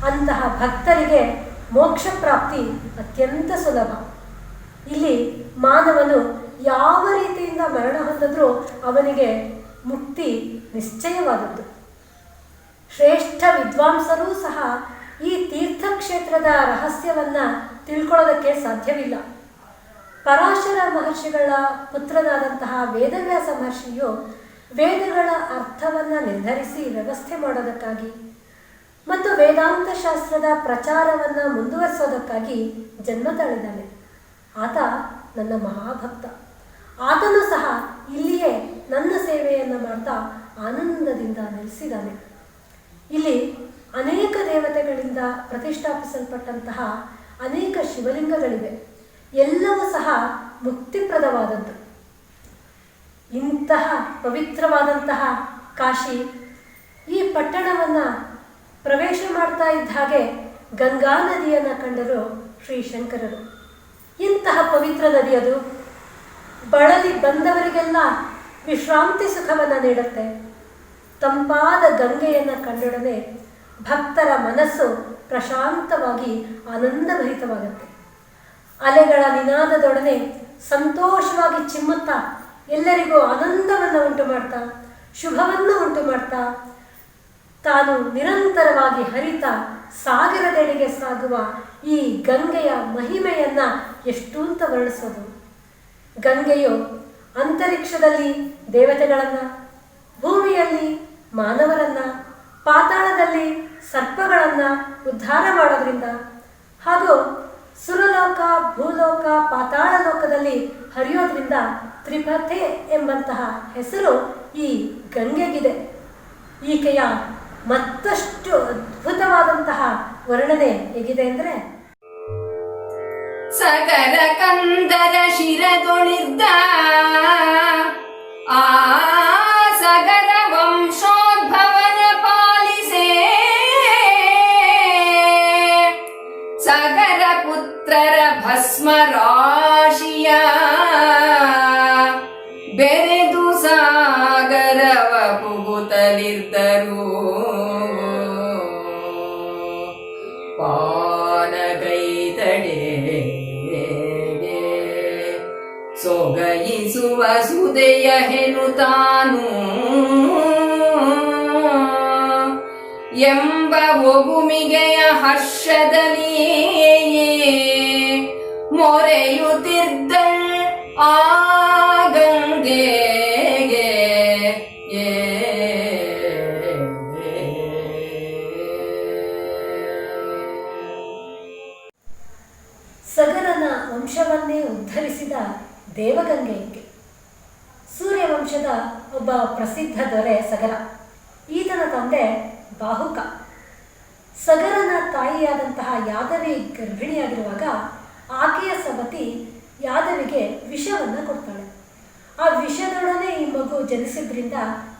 ಅಂತಹ ಭಕ್ತರಿಗೆ ಮೋಕ್ಷ ಪ್ರಾಪ್ತಿ ಅತ್ಯಂತ ಸುಲಭ. ಇಲ್ಲಿ ಮಾನವನು ಯಾವ ರೀತಿಯಿಂದ ಮರಣ ಹೊಂದಿದ್ರೂ ಅವನಿಗೆ ಮುಕ್ತಿ ನಿಶ್ಚಯವಾದದ್ದು. ಶ್ರೇಷ್ಠ ವಿದ್ವಾಂಸರೂ ಸಹ ಈ ತೀರ್ಥಕ್ಷೇತ್ರದ ರಹಸ್ಯವನ್ನು ತಿಳ್ಕೊಳ್ಳೋದಕ್ಕೆ ಸಾಧ್ಯವಿಲ್ಲ. ಪರಾಶರ ಮಹರ್ಷಿಗಳ ಪುತ್ರನಾದಂತಹ ವೇದವ್ಯಾಸ ಮಹರ್ಷಿಯು ವೇದಗಳ ಅರ್ಥವನ್ನು ನಿರ್ಧರಿಸಿ ವ್ಯವಸ್ಥೆ ಮಾಡೋದಕ್ಕಾಗಿ ಮತ್ತು ವೇದಾಂತ ಶಾಸ್ತ್ರದ ಪ್ರಚಾರವನ್ನು ಮುಂದುವರಿಸೋದಕ್ಕಾಗಿ ಜನ್ಮ ತಾಳಿದ್ದಾನೆ. ಆತ ನನ್ನ ಮಹಾಭಕ್ತ. ಆತನು ಸಹ ಇಲ್ಲಿಯೇ ನನ್ನ ಸೇವೆಯನ್ನು ಮಾಡ್ತಾ ಆನಂದದಿಂದ ನೆಲೆಸಿದ್ದಾನೆ. ಇಲ್ಲಿ ಅನೇಕ ದೇವತೆಗಳಿಂದ ಪ್ರತಿಷ್ಠಾಪಿಸಲ್ಪಟ್ಟಂತಹ ಅನೇಕ ಶಿವಲಿಂಗಗಳಿವೆ. ಎಲ್ಲವೂ ಸಹ ಮುಕ್ತಿಪ್ರದವಾದದ್ದು. ಇಂತಹ ಪವಿತ್ರವಾದಂತಹ ಕಾಶಿ, ಈ ಪಟ್ಟಣವನ್ನು ಪ್ರವೇಶ ಮಾಡ್ತಾ ಇದ್ದ ಹಾಗೆ ಗಂಗಾ ನದಿಯನ್ನು ಕಂಡರು ಶ್ರೀ ಶಂಕರರು. ಇಂತಹ ಪವಿತ್ರ ನದಿ ಅದು. ಬಳಲಿ ಬಂದವರಿಗೆಲ್ಲ ವಿಶ್ರಾಂತಿ ಸುಖವನ್ನು ನೀಡುತ್ತೆ. ತಂಪಾದ ಗಂಗೆಯನ್ನು ಕಂಡೊಡನೆ ಭಕ್ತರ ಮನಸ್ಸು ಪ್ರಶಾಂತವಾಗಿ ಆನಂದಭರಿತವಾಗುತ್ತೆ. ಅಲೆಗಳ ನಿನಾದದೊಡನೆ ಸಂತೋಷವಾಗಿ ಚಿಮ್ಮುತ್ತಾ ಎಲ್ಲರಿಗೂ ಆನಂದವನ್ನು ಉಂಟು ಮಾಡ್ತಾ, ಶುಭವನ್ನು ಉಂಟು ಮಾಡ್ತಾ, ತಾನು ನಿರಂತರವಾಗಿ ಹರಿತಾ ಸಾಗರದೆಡೆಗೆ ಸಾಗುವ ಈ ಗಂಗೆಯ ಮಹಿಮೆಯನ್ನು ಎಷ್ಟು ಅಂತ ವರ್ಣಿಸೋದು. ಗಂಗೆಯು ಅಂತರಿಕ್ಷದಲ್ಲಿ ದೇವತೆಗಳನ್ನು, ಭೂಮಿಯಲ್ಲಿ ಮಾನವರನ್ನು, ಪಾತಾಳದಲ್ಲಿ ಸರ್ಪಗಳನ್ನು ಉದ್ಧಾರ ಮಾಡೋದ್ರಿಂದ ಹಾಗೂ ಸುರಲೋಕ, ಭೂಲೋಕ, ಪಾತಾಳ ಲೋಕದಲ್ಲಿ ಹರಿಯೋದ್ರಿಂದ ತ್ರಿಪಥೆ ಎಂಬಂತಹ ಹೆಸರು ಈ ಗಂಗೆಗಿದೆ. ಈಕೆಯ ಮತ್ತಷ್ಟು ಅದ್ಭುತವಾದಂತಹ ವರ್ಣನೆ ಹೇಗಿದೆ ಅಂದರೆ, ಸಗರ ಕಂದರ ಶಿರದೊಳಿದ್ದ ಆ ಸಗರ ವಂಶೋದ್ಭವನ ಪಾಲಿಸೆ, ಸಗರ ಪುತ್ರರ ಭಸ್ಮ ರಾಶಿಯ ಬೆರೆದು ಸಾಗರವ ಪುಗುತ್ತಲಿದ್ದರು. ಪಾನಗೈದಡೆ ಸೊಗಯಿಸುವ ಸುದೆಯ ಹೆನು ತಾನು ಎಂಬ ಒಗುಮಿಗೆಯ ಹರ್ಷದಲ್ಲಿಯೇ ಮೊರೆಯುತ್ತಿದ್ದಳ್ ಆ ಗಂಗೆಗೆ. ಸಗರನ ವಂಶವನ್ನೇ ಉದ್ಧರಿಸಿದ ದೇವಗಂಗೆ ಈಕೆ. ಸೂರ್ಯವಂಶದ ಒಬ್ಬ ಪ್ರಸಿದ್ಧ ದೊರೆ ಸಗರ. ಈತನ ತಂದೆ ಬಾಹುಕ. ಸಗರನ ತಾಯಿಯಾದಂತಹ ಯಾದವಿ ಗರ್ಭಿಣಿಯಾಗಿರುವಾಗ ಆಕೆಯ ಸವತಿ ಯಾದವಿಗೆ ವಿಷವನ್ನು ಕೊಡ್ತಾಳೆ. ಆ ವಿಷದೊಡನೆ ಈ ಮಗು ಜನಿಸಿದ್ರಿಂದ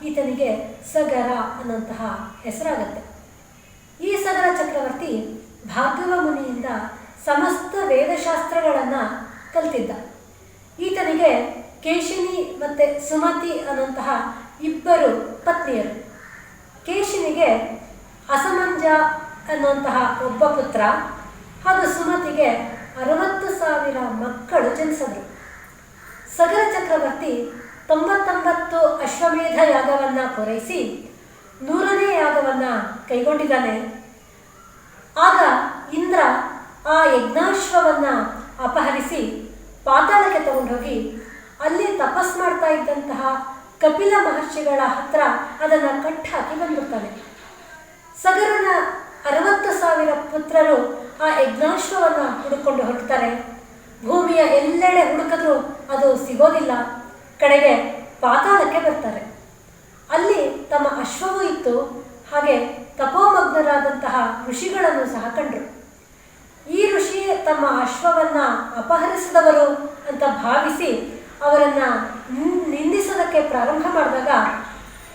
ಈತನಿಗೆ ಸಗರ ಅನ್ನೋಂತಹ ಹೆಸರಾಗತ್ತೆ. ಈ ಸಗರ ಚಕ್ರವರ್ತಿ ಭಾರ್ಗವ ಮುನಿಯಿಂದ ಸಮಸ್ತ ವೇದಶಾಸ್ತ್ರಗಳನ್ನು ಕಲ್ತಿದ್ದ. ಈತನಿಗೆ ಕೇಶಿನಿ ಮತ್ತು ಸುಮತಿ ಅನ್ನುವಂತಹ ಇಬ್ಬರು ಪತ್ನಿಯರು. ಕೇಶಿನಿಗೆ ಅಸಮಂಜ ಅನ್ನುವಂತಹ ಒಬ್ಬ ಪುತ್ರ ಹಾಗೂ ಸುಮತಿಗೆ 60,000 ಮಕ್ಕಳು ಜನಿಸಿದ್ರು. ಸಗರ ಚಕ್ರವರ್ತಿ 99 ಅಶ್ವಮೇಧ ಯಾಗವನ್ನು ಪೂರೈಸಿ 100ನೇ ಯಾಗವನ್ನು ಕೈಗೊಂಡಿದ್ದಾನೆ. ಆಗ ಇಂದ್ರ ಆ ಯಜ್ಞಾಶ್ವವನ್ನು ಅಪಹರಿಸಿ ಪಾತಾಳಕ್ಕೆ ತಗೊಂಡೋಗಿ ಅಲ್ಲಿ ತಪಸ್ ಮಾಡ್ತಾ ಇದ್ದಂತಹ ಕಪಿಲ ಮಹರ್ಷಿಗಳ ಹತ್ರ ಅದನ್ನು ಕಟ್ಟಾಕಿ ಬಂದ್ಬಿಡ್ತಾನೆ. ಸಗರನ 60,000 ಪುತ್ರರು ಆ ಯಜ್ಞಾಶ್ವವನ್ನು ಹುಡುಕೊಂಡು ಹೊರಡ್ತಾರೆ. ಭೂಮಿಯ ಎಲ್ಲೆಡೆ ಹುಡುಕಿದ್ರೂ ಅದು ಸಿಗೋದಿಲ್ಲ. ಕಡೆಗೆ ಪಾತಾಳಕ್ಕೆ ಬರ್ತಾರೆ. ಅಲ್ಲಿ ತಮ್ಮ ಅಶ್ವವೂ ಇತ್ತು. ಹಾಗೆ ತಪೋಮಗ್ನರಾದಂತಹ ಋಷಿಗಳನ್ನು ಸಹ ಕಂಡರು. ಈ ಋಷಿ ತಮ್ಮ ಅಶ್ವವನ್ನು ಅಪಹರಿಸಿದವರು ಅಂತ ಭಾವಿಸಿ ಅವರನ್ನು ನಿಂದಿಸೋದಕ್ಕೆ ಪ್ರಾರಂಭ ಮಾಡಿದಾಗ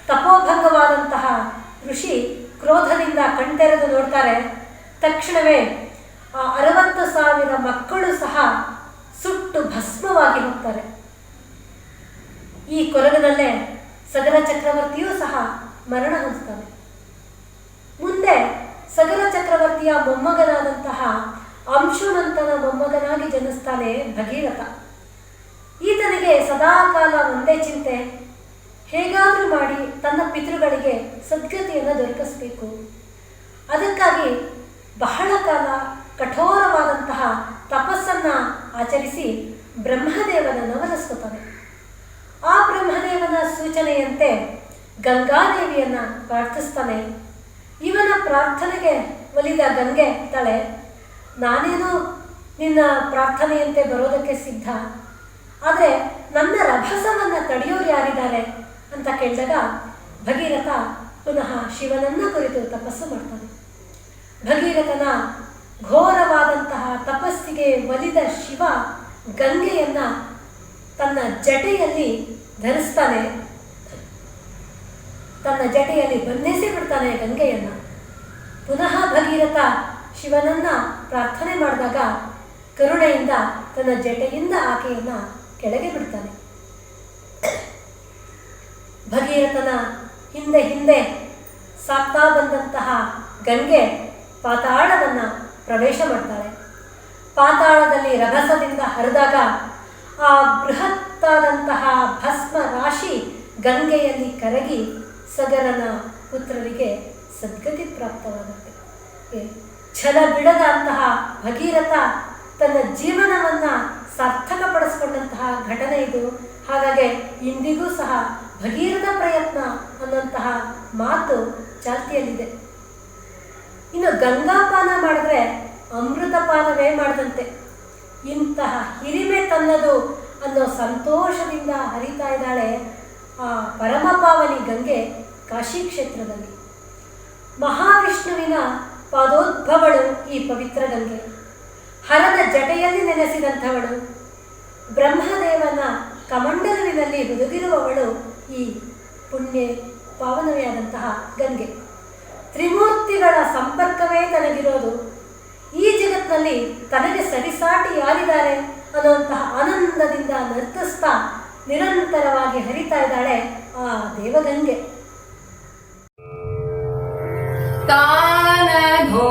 ತಪೋಭಂಗವಾದಂತಹ ಋಷಿ ಕ್ರೋಧದಿಂದ ಕಣ್ತೆರೆದು ನೋಡ್ತಾರೆ. ತಕ್ಷಣವೇ ಆ 60,000 ಮಕ್ಕಳು ಸಹ ಸುಟ್ಟು ಭಸ್ಮವಾಗಿ ಹೋಗ್ತಾರೆ. ಈ ಕೊರಗನಲ್ಲೇ ಸಗರ ಚಕ್ರವರ್ತಿಯೂ ಸಹ ಮರಣ ಹೊಂದುತ್ತಾನೆ. ಮುಂದೆ ಸಗರ ಚಕ್ರವರ್ತಿಯ ಮೊಮ್ಮಗನಾದಂತಹ ಅಂಶುಮಂತನ ಮೊಮ್ಮಗನಾಗಿ ಜನಿಸ್ತಾನೆ ಭಗೀರಥ. ಈತನಿಗೆ ಸದಾಕಾಲ ಒಂದೇ ಚಿಂತೆ, ಹೇಗಾದರೂ ಮಾಡಿ ತನ್ನ ಪಿತೃಗಳಿಗೆ ಸದ್ಗತಿಯನ್ನು ದೊರಕಿಸಬೇಕು. ಅದಕ್ಕಾಗಿ ಬಹಳ ಕಾಲ ಕಠೋರವಾದಂತಹ ತಪಸ್ಸನ್ನು ಆಚರಿಸಿ ಬ್ರಹ್ಮದೇವನನ್ನು ಒಲಿಸ್ಕೊತಾನೆ. ಆ ಬ್ರಹ್ಮದೇವನ ಸೂಚನೆಯಂತೆ ಗಂಗಾದೇವಿಯನ್ನು ಪ್ರಾರ್ಥಿಸ್ತಾನೆ. ಇವನ ಪ್ರಾರ್ಥನೆಗೆ ಒಲಿದ ಗಂಗೆ ತಳೆ, ನಾನೇನು ನಿನ್ನ ಪ್ರಾರ್ಥನೆಯಂತೆ ಬರೋದಕ್ಕೆ ಸಿದ್ಧ, ಆದರೆ ನನ್ನ ರಭಸವನ್ನು ತಡೆಯೋರು ಯಾರಿದ್ದಾರೆ ಅಂತ ಕೇಳಿದಾಗ ಭಗೀರಥ ಪುನಃ ಶಿವನನ್ನ ಕುರಿತು ತಪಸ್ಸು ಮಾಡ್ತಾನೆ. ಭಗೀರಥನ ಘೋರವಾದಂತಹ ತಪಸ್ಸಿಗೆ ಒಲಿದ ಶಿವ ಗಂಗೆಯನ್ನ ತನ್ನ ಜಟೆಯಲ್ಲಿ ಧರಿಸ್ತಾನೆ, ತನ್ನ ಜಟೆಯಲ್ಲಿ ಬಂಧಿಸಿ ಬಿಡ್ತಾನೆ ಗಂಗೆಯನ್ನ. ಪುನಃ ಭಗೀರಥ ಶಿವನನ್ನ ಪ್ರಾರ್ಥನೆ ಮಾಡಿದಾಗ ಕರುಣೆಯಿಂದ ತನ್ನ ಜಟೆಯಿಂದ ಆಕೆಯನ್ನ ಕೆಳಗೆ ಬಿಡ್ತಾನೆ. ಭಗೀರಥನ ಹಿಂದೆ ಹಿಂದೆ ಸಾಕ್ತಾ ಬಂದಂತಹ ಗಂಗೆ ಪಾತಾಳವನ್ನು ಪ್ರವೇಶ ಮಾಡ್ತಾಳೆ. ಪಾತಾಳದಲ್ಲಿ ರಭಸದಿಂದ ಹರಿದಾಗ ಆ ಬೃಹತ್ತಾದಂತಹ ಭಸ್ಮ ರಾಶಿ ಗಂಗೆಯಲ್ಲಿ ಕರಗಿ ಸಗರನ ಪುತ್ರರಿಗೆ ಸದ್ಗತಿ ಪ್ರಾಪ್ತವಾಗುತ್ತೆ. ಛಲ ಬಿಡದ ಅಂತಹ ಭಗೀರಥ ತನ್ನ ಜೀವನವನ್ನು ಸಾರ್ಥಕಪಡಿಸ್ಕೊಂಡಂತಹ ಘಟನೆ ಇದು. ಹಾಗಾಗಿ ಇಂದಿಗೂ ಸಹ ಭಗೀರಥ ಪ್ರಯತ್ನ ಅನ್ನುವಂತಹ ಮಾತು ಚಾಲ್ತಿಯಲ್ಲಿದೆ. ಇನ್ನು ಗಂಗಾಪಾನ ಮಾಡಿದ್ರೆ ಅಮೃತಪಾನವೇ ಮಾಡಿದಂತೆ. ಇಂತಹ ಹಿರಿಮೆ ತನ್ನದು ಅನ್ನೋ ಸಂತೋಷದಿಂದ ಹರಿತಾ ಇದ್ದಾಳೆ ಆ ಪರಮಪಾವನಿ ಗಂಗೆ ಕಾಶಿ ಕ್ಷೇತ್ರದಲ್ಲಿ. ಮಹಾವಿಷ್ಣುವಿನ ಪಾದೋದ್ಭವಳು ಈ ಪವಿತ್ರ ಗಂಗೆ. ಹರದ ಜಟೆಯಲ್ಲಿ ನೆನೆಸಿದಂಥವಳು, ಬ್ರಹ್ಮದೇವನ ಕಮಂಡಲುವಿನಲ್ಲಿ ಹುದುಗಿರುವವಳು ಈ ಪುಣ್ಯ ಪಾವನವೇ ಆದಂತಹ ಗಂಗೆ. ತ್ರಿಮೂರ್ತಿಗಳ ಸಂಪರ್ಕವೇ ತನಗಿರೋದು. ಈ ಜಗತ್ತಿನಲ್ಲಿ ತನಗೆ ಸರಿಸಾಟಿ ಯಾರಿದ್ದಾರೆ ಅನ್ನುವಂತಹ ಆನಂದದಿಂದ ನರ್ತಿಸ್ತಾ ನಿರಂತರವಾಗಿ ಹರಿತಾ ಇದ್ದಾಳೆ ಆ ದೇವಗಂಗೆ. ತಾನಧೋ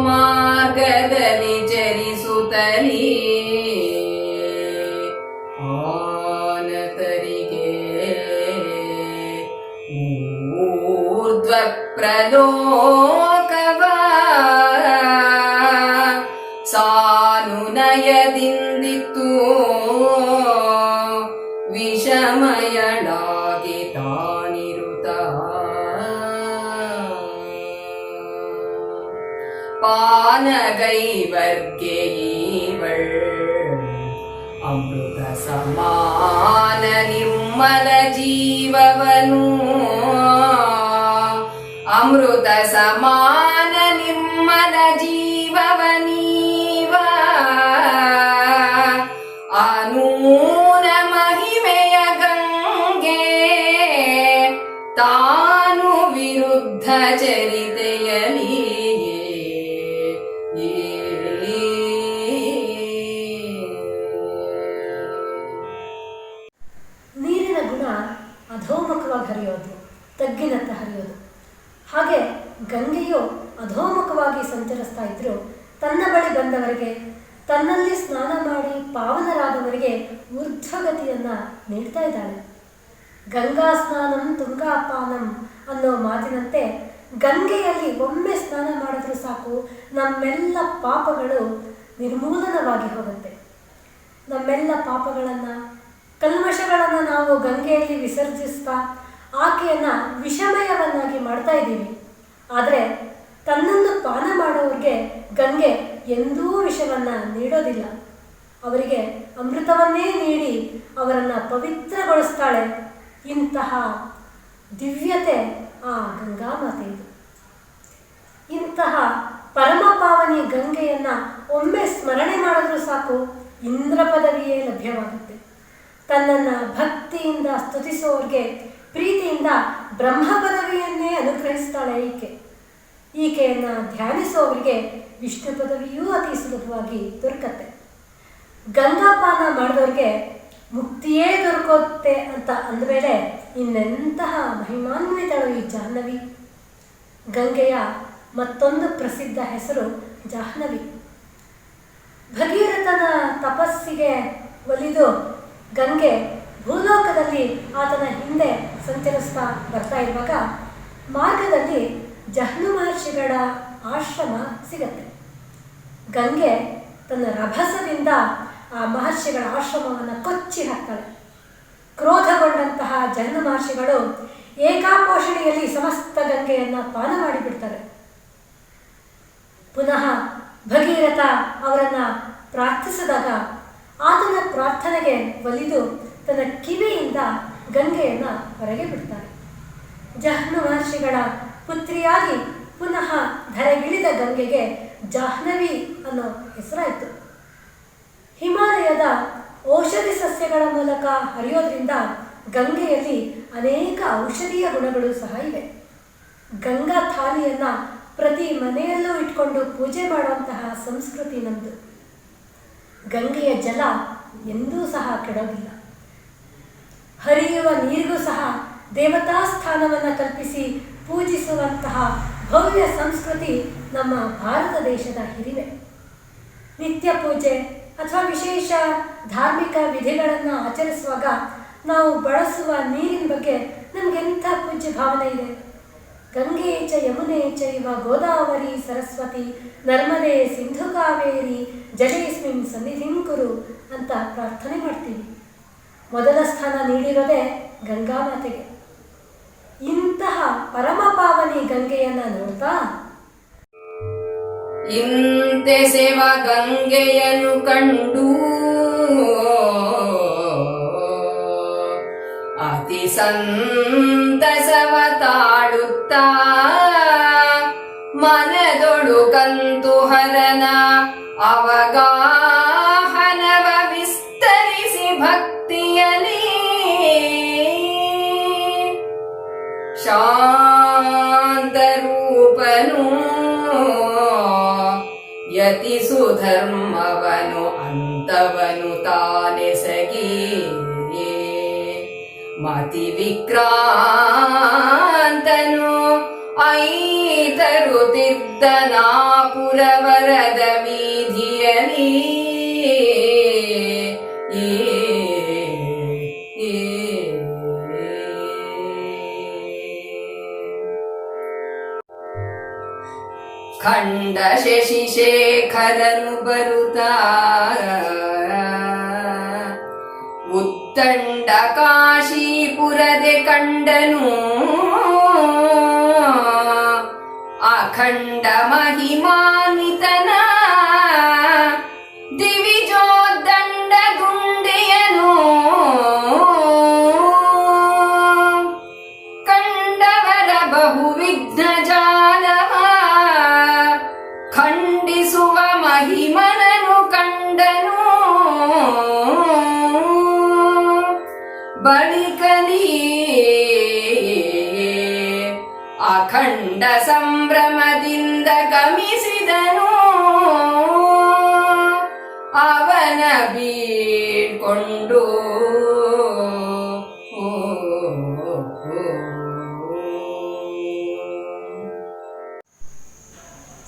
ಮಾರ್ಗದಲ್ಲಿ ಚರಿಸುತ್ತಲೀ ಆನತರಿಗೆ ಊರ್ಧ್ವ ಪ್ರಲೋಕವ ಸಾನುನಯದಿಂದಿತ್ತು ವಿಷಮಯಳಾಗಿ ತಾನಿರುತ್ತ ಪಾನಗೈವರ್ಗೆ ಇವಳ್ ಅಮೃತ ಸಮಾನ ನಿರ್ಮಲ ಜೀವವನು ಅಮೃತ ಸಮಾನ ನಿರ್ಮಲ ಜೀವವನೀವ ಅನೂನ ಮಹಿಮೆಯ ಗಂಗೆ ತಾನು ವಿರುದ್ಧ ಚರಿತೆಯಲಿ ನೀರಿನ ಗುಣ ಅಧೋಮುಖವಾಗಿ ಹರಿಯೋದು, ತಗ್ಗಿನತ್ತ ಹರಿಯೋದು. ಹಾಗೆ ಗಂಗೆಯು ಅಧೋಮುಖವಾಗಿ ಸಂಚರಿಸ್ತಾ ಇದ್ರು ತನ್ನ ಬಳಿ ಬಂದವರಿಗೆ, ತನ್ನಲ್ಲಿ ಸ್ನಾನ ಮಾಡಿ ಪಾವನರಾದವರಿಗೆ ಊರ್ಧ್ವಗತಿಯನ್ನ ನೀಡ್ತಾ ಇದ್ದಾಳೆ. ಗಂಗಾ ಸ್ನಾನಂ ತುಂಗಾಪಾನಂ ಅನ್ನೋ ಮಾತಿನಂತೆ ಗಂಗೆಯಲ್ಲಿ ಒಮ್ಮೆ ಸ್ನಾನ ಮಾಡಿದ್ರೂ ಸಾಕು ನಮ್ಮೆಲ್ಲ ಪಾಪಗಳು ನಿರ್ಮೂಲನವಾಗಿ ಹೋಗುತ್ತೆ. ನಮ್ಮೆಲ್ಲ ಪಾಪಗಳನ್ನು, ಕಲ್ಮಶಗಳನ್ನು ನಾವು ಗಂಗೆಯಲ್ಲಿ ವಿಸರ್ಜಿಸ್ತಾ ಆಕೆಯನ್ನು ವಿಷಮಯವನ್ನಾಗಿ ಮಾಡ್ತಾ ಇದ್ದೀವಿ. ಆದರೆ ತನ್ನನ್ನು ಪಾನ ಮಾಡೋರಿಗೆ ಗಂಗೆ ಎಂದೂ ವಿಷವನ್ನು ನೀಡೋದಿಲ್ಲ. ಅವರಿಗೆ ಅಮೃತವನ್ನೇ ನೀಡಿ ಅವರನ್ನು ಪವಿತ್ರಗೊಳಿಸ್ತಾಳೆ. ಇಂತಹ ದಿವ್ಯತೆ ಆ ಗಂಗಾಮಾತೆ ಇದು. ಇಂತಹ ಪರಮಪಾವನಿ ಗಂಗೆಯನ್ನು ಒಮ್ಮೆ ಸ್ಮರಣೆ ಮಾಡಿದ್ರೂ ಸಾಕು ಇಂದ್ರ ಪದವಿಯೇ ಲಭ್ಯವಾಗುತ್ತೆ. ತನ್ನನ್ನು ಭಕ್ತಿಯಿಂದ ಸ್ತುತಿಸೋರಿಗೆ ಪ್ರೀತಿಯಿಂದ ಬ್ರಹ್ಮ ಪದವಿಯನ್ನೇ ಅನುಗ್ರಹಿಸ್ತಾಳೆ ಈಕೆಯನ್ನು ಧ್ಯಾನಿಸೋರಿಗೆ ವಿಷ್ಣು ಪದವಿಯೂ ಅತಿ ಸುಲಭವಾಗಿ ದೊರಕತ್ತೆ. ಗಂಗಾಪಾನ ಮಾಡಿದವ್ರಿಗೆ ಮುಕ್ತಿಯೇ ದೊರಕುತ್ತೆ ಅಂತ ಅಂದಮೇಲೆ ಇನ್ನೆಂತಹ ಮಹಿಮಾನ್ವಿತಳು ಈ ಜಾಹ್ನವಿ. ಗಂಗೆಯ ಮತ್ತೊಂದು ಪ್ರಸಿದ್ಧ ಹೆಸರು ಜಾಹ್ನವಿ. ಭಗೀರಥನ ತಪಸ್ಸಿಗೆ ಒಲಿದು ಗಂಗೆ ಭೂಲೋಕದಲ್ಲಿ ಆತನ ಹಿಂದೆ ಸಂಚರಿಸ್ತಾ ಬರ್ತಾ ಇರುವಾಗ ಮಾರ್ಗದಲ್ಲಿ ಜಹ್ನು ಮಹರ್ಷಿಗಳ ಆಶ್ರಮ ಸಿಗತ್ತೆ. ಗಂಗೆ ತನ್ನ ರಭಸದಿಂದ ಆ ಮಹರ್ಷಿಗಳ ಆಶ್ರಮವನ್ನು ಕೊಚ್ಚಿ ಹಾಕ್ತಾಳೆ. ಕ್ರೋಧಗೊಂಡಂತಹ ಜಹ್ನು ಮಹರ್ಷಿಗಳು ಏಕಾಪೋಷಣೆಯಲ್ಲಿ ಸಮಸ್ತ ಗಂಗೆಯನ್ನು ಪಾನ ಮಾಡಿಬಿಡ್ತಾರೆ. ಪುನಃ ಭಗೀರಥ ಅವರನ್ನು ಪ್ರಾರ್ಥಿಸಿದಾಗ ಆತನ ಪ್ರಾರ್ಥನೆಗೆ ಒಲಿದು ತನ್ನ ಕಿವಿಯಿಂದ ಗಂಗೆಯನ್ನು ಹೊರಗೆ ಬಿಡ್ತಾರೆ. ಜಹ್ನು ಮಹರ್ಷಿಗಳ ಪುತ್ರಿಯಾಗಿ ಪುನಃ ಧರೆಗಿಳಿದ ಗಂಗೆಗೆ ಜಾಹ್ನವಿ ಅನ್ನೋ ಹೆಸರಾಯಿತು. ಹಿಮಾಲಯದ ಔಷಧಿ ಸಸ್ಯಗಳ ಮೂಲಕ ಹರಿಯೋದ್ರಿಂದ ಗಂಗೆಯಲ್ಲಿ ಅನೇಕ ಔಷಧೀಯ ಗುಣಗಳು ಸಹ ಇವೆ. ಗಂಗಾ ಥಾಲಿಯನ್ನು ಪ್ರತಿ ಮನೆಯಲ್ಲೂ ಇಟ್ಕೊಂಡು ಪೂಜೆ ಮಾಡುವಂತಹ ಸಂಸ್ಕೃತಿ ನಮ್ಮದು. ಗಂಗೆಯ ಜಲ ಎಂದೂ ಸಹ ಕೆಡೋದಿಲ್ಲ. ಹರಿಯುವ ನೀರಿಗೂ ಸಹ ದೇವತಾ ಸ್ಥಾನವನ್ನು ಕಲ್ಪಿಸಿ ಪೂಜಿಸುವಂತಹ ಭವ್ಯ ಸಂಸ್ಕೃತಿ ನಮ್ಮ ಭಾರತ ದೇಶದ ಹಿರಿಮೆ. ನಿತ್ಯ ಪೂಜೆ ಅಥವಾ ವಿಶೇಷ ಧಾರ್ಮಿಕ ವಿಧಿಗಳನ್ನು ಆಚರಿಸುವಾಗ ನಾವು ಬಳಸುವ ನೀರಿನ ಬಗ್ಗೆ ನಮಗೆಂಥ ಪೂಜ್ಯ ಭಾವನೆ ಇದೆ. ಗಂಗೆ ಚ ಯಮುನೆ ಚೈವ ಗೋದಾವರಿ ಸರಸ್ವತಿ ನರ್ಮದೆ ಸಿಂಧು ಕಾವೇರಿ ಜಲೇಸ್ಮಿನ್ ಸನ್ನಿಧಿಂ ಕುರು ಅಂತ ಪ್ರಾರ್ಥನೆ ಮಾಡ್ತೀವಿ. ಮೊದಲ ಸ್ಥಾನ ನೀಡಿರೋದೇ ಗಂಗಾ ಮಾತೆಗೆ. ಇಂತಹ ಪರಮ ಪಾವನಿ ಗಂಗೆಯನ್ನು ನೋಡ್ತಾ ಇಂತೆ ಸೇವ ಗಂಗೆಯನ್ನು ಕಂಡು ಅತಿ ಸಂತಸವ ತಾಡುತ್ತಾ ಮನದೊಳು ಕಂತುಹರನ ಅವಗಾಹನವ ವಿಸ್ತರಿಸಿ ಭಕ್ತಿಯಲಿ ಶಾಂತರೂಪನು ಯತಿ ಸುಧರ್ಮವನು ಅಂತವನು ತಾನೆಸಗಿ ಮತಿ ವಿಕ್ರಾಂತನು ಐತರುತಿದ್ದನಾಪುರವರದ ವೀಧಿಯಲಿ ಖಂಡ ಶಶಿಶೇಖರನು ಬರುತ್ತಾ ಉತ್ತಂಡ ಕಾಶೀಪುರದೆ ಕಂಡನು ಅಖಂಡ ಮಹಿಮಾನ್ವಿತನ ದಿವಿಜೋದ್ದಂಡ ದುಂಡೆಯನು ಕಂಡವರ ಬಹುವಿಘ್ನ ಜಾಲವ ಖಂಡಿಸುವ ಮಹಿಮನನು ಕಂಡನು ಬಳಿಕಲಿ ಅಖಂಡ ಸಂಭ್ರಮದಿಂದ ಗಮಿಸಿದನು ಅವನ ಬೀಳ್ಕೊಂಡು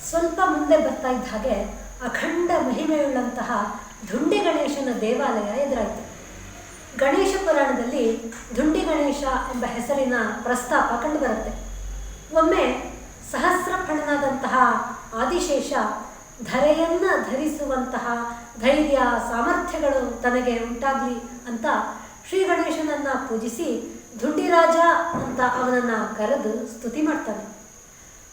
ಸ್ವಲ್ಪ ಮುಂದೆ ಬರ್ತಾ ಇದ್ದ ಹಾಗೆ ಅಖಂಡ ಮಹಿಮೆಯುಳ್ಳಂತಹ ಧುಂಡಿ ಗಣೇಶನ ದೇವಾಲಯ ಎದುರಾಯಿತು. ಗಣೇಶ ಪುರಾಣದಲ್ಲಿ ಧುಂಡಿ ಗಣೇಶ ಎಂಬ ಹೆಸರಿನ ಪ್ರಸ್ತಾಪ ಕಂಡುಬರುತ್ತೆ. ಒಮ್ಮೆ ಸಹಸ್ರಫಣನಾದಂತಹ ಆದಿಶೇಷ ಧರೆಯನ್ನು ಧರಿಸುವಂತಹ ಧೈರ್ಯ ಸಾಮರ್ಥ್ಯಗಳು ತನಗೆ ಉಂಟಾಗಲಿ ಅಂತ ಶ್ರೀ ಗಣೇಶನನ್ನು ಪೂಜಿಸಿ ಧುಂಡಿರಾಜ ಅಂತ ಅವನನ್ನು ಕರೆದು ಸ್ತುತಿ ಮಾಡ್ತಾನೆ.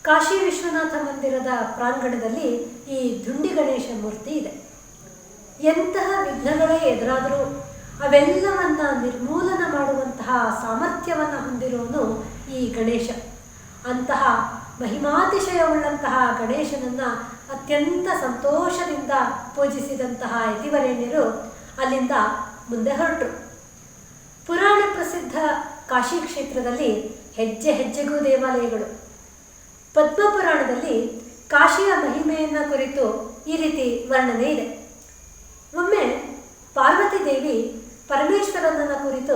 ಕಾಶಿ ವಿಶ್ವನಾಥ ಮಂದಿರದ ಪ್ರಾಂಗಣದಲ್ಲಿ ಈ ಧುಂಡಿ ಗಣೇಶ ಮೂರ್ತಿ ಇದೆ. ಎಂತಹ ವಿಘ್ನಗಳೇ ಎದುರಾದರೂ ಅವೆಲ್ಲವನ್ನ ನಿರ್ಮೂಲನ ಮಾಡುವಂತಹ ಸಾಮರ್ಥ್ಯವನ್ನು ಹೊಂದಿರುವನು ಈ ಗಣೇಶ. ಅಂತಹ ಮಹಿಮಾತಿಶಯವುಳ್ಳಂತಹ ಗಣೇಶನನ್ನು ಅತ್ಯಂತ ಸಂತೋಷದಿಂದ ಪೂಜಿಸಿದಂತಹ ಯತಿವರೇಣ್ಯರು ಅಲ್ಲಿಂದ ಮುಂದೆ ಹೊರಟರು. ಪುರಾಣ ಪ್ರಸಿದ್ಧ ಕಾಶಿ ಕ್ಷೇತ್ರದಲ್ಲಿ ಹೆಜ್ಜೆ ಹೆಜ್ಜೆಗೂ ದೇವಾಲಯಗಳು. ಪದ್ಮಪುರಾಣದಲ್ಲಿ ಕಾಶಿಯ ಮಹಿಮೆಯನ್ನು ಕುರಿತು ಈ ರೀತಿ ವರ್ಣನೆ ಇದೆ. ಒಮ್ಮೆ ಪಾರ್ವತಿ ದೇವಿ ಪರಮೇಶ್ವರನನ್ನ ಕುರಿತು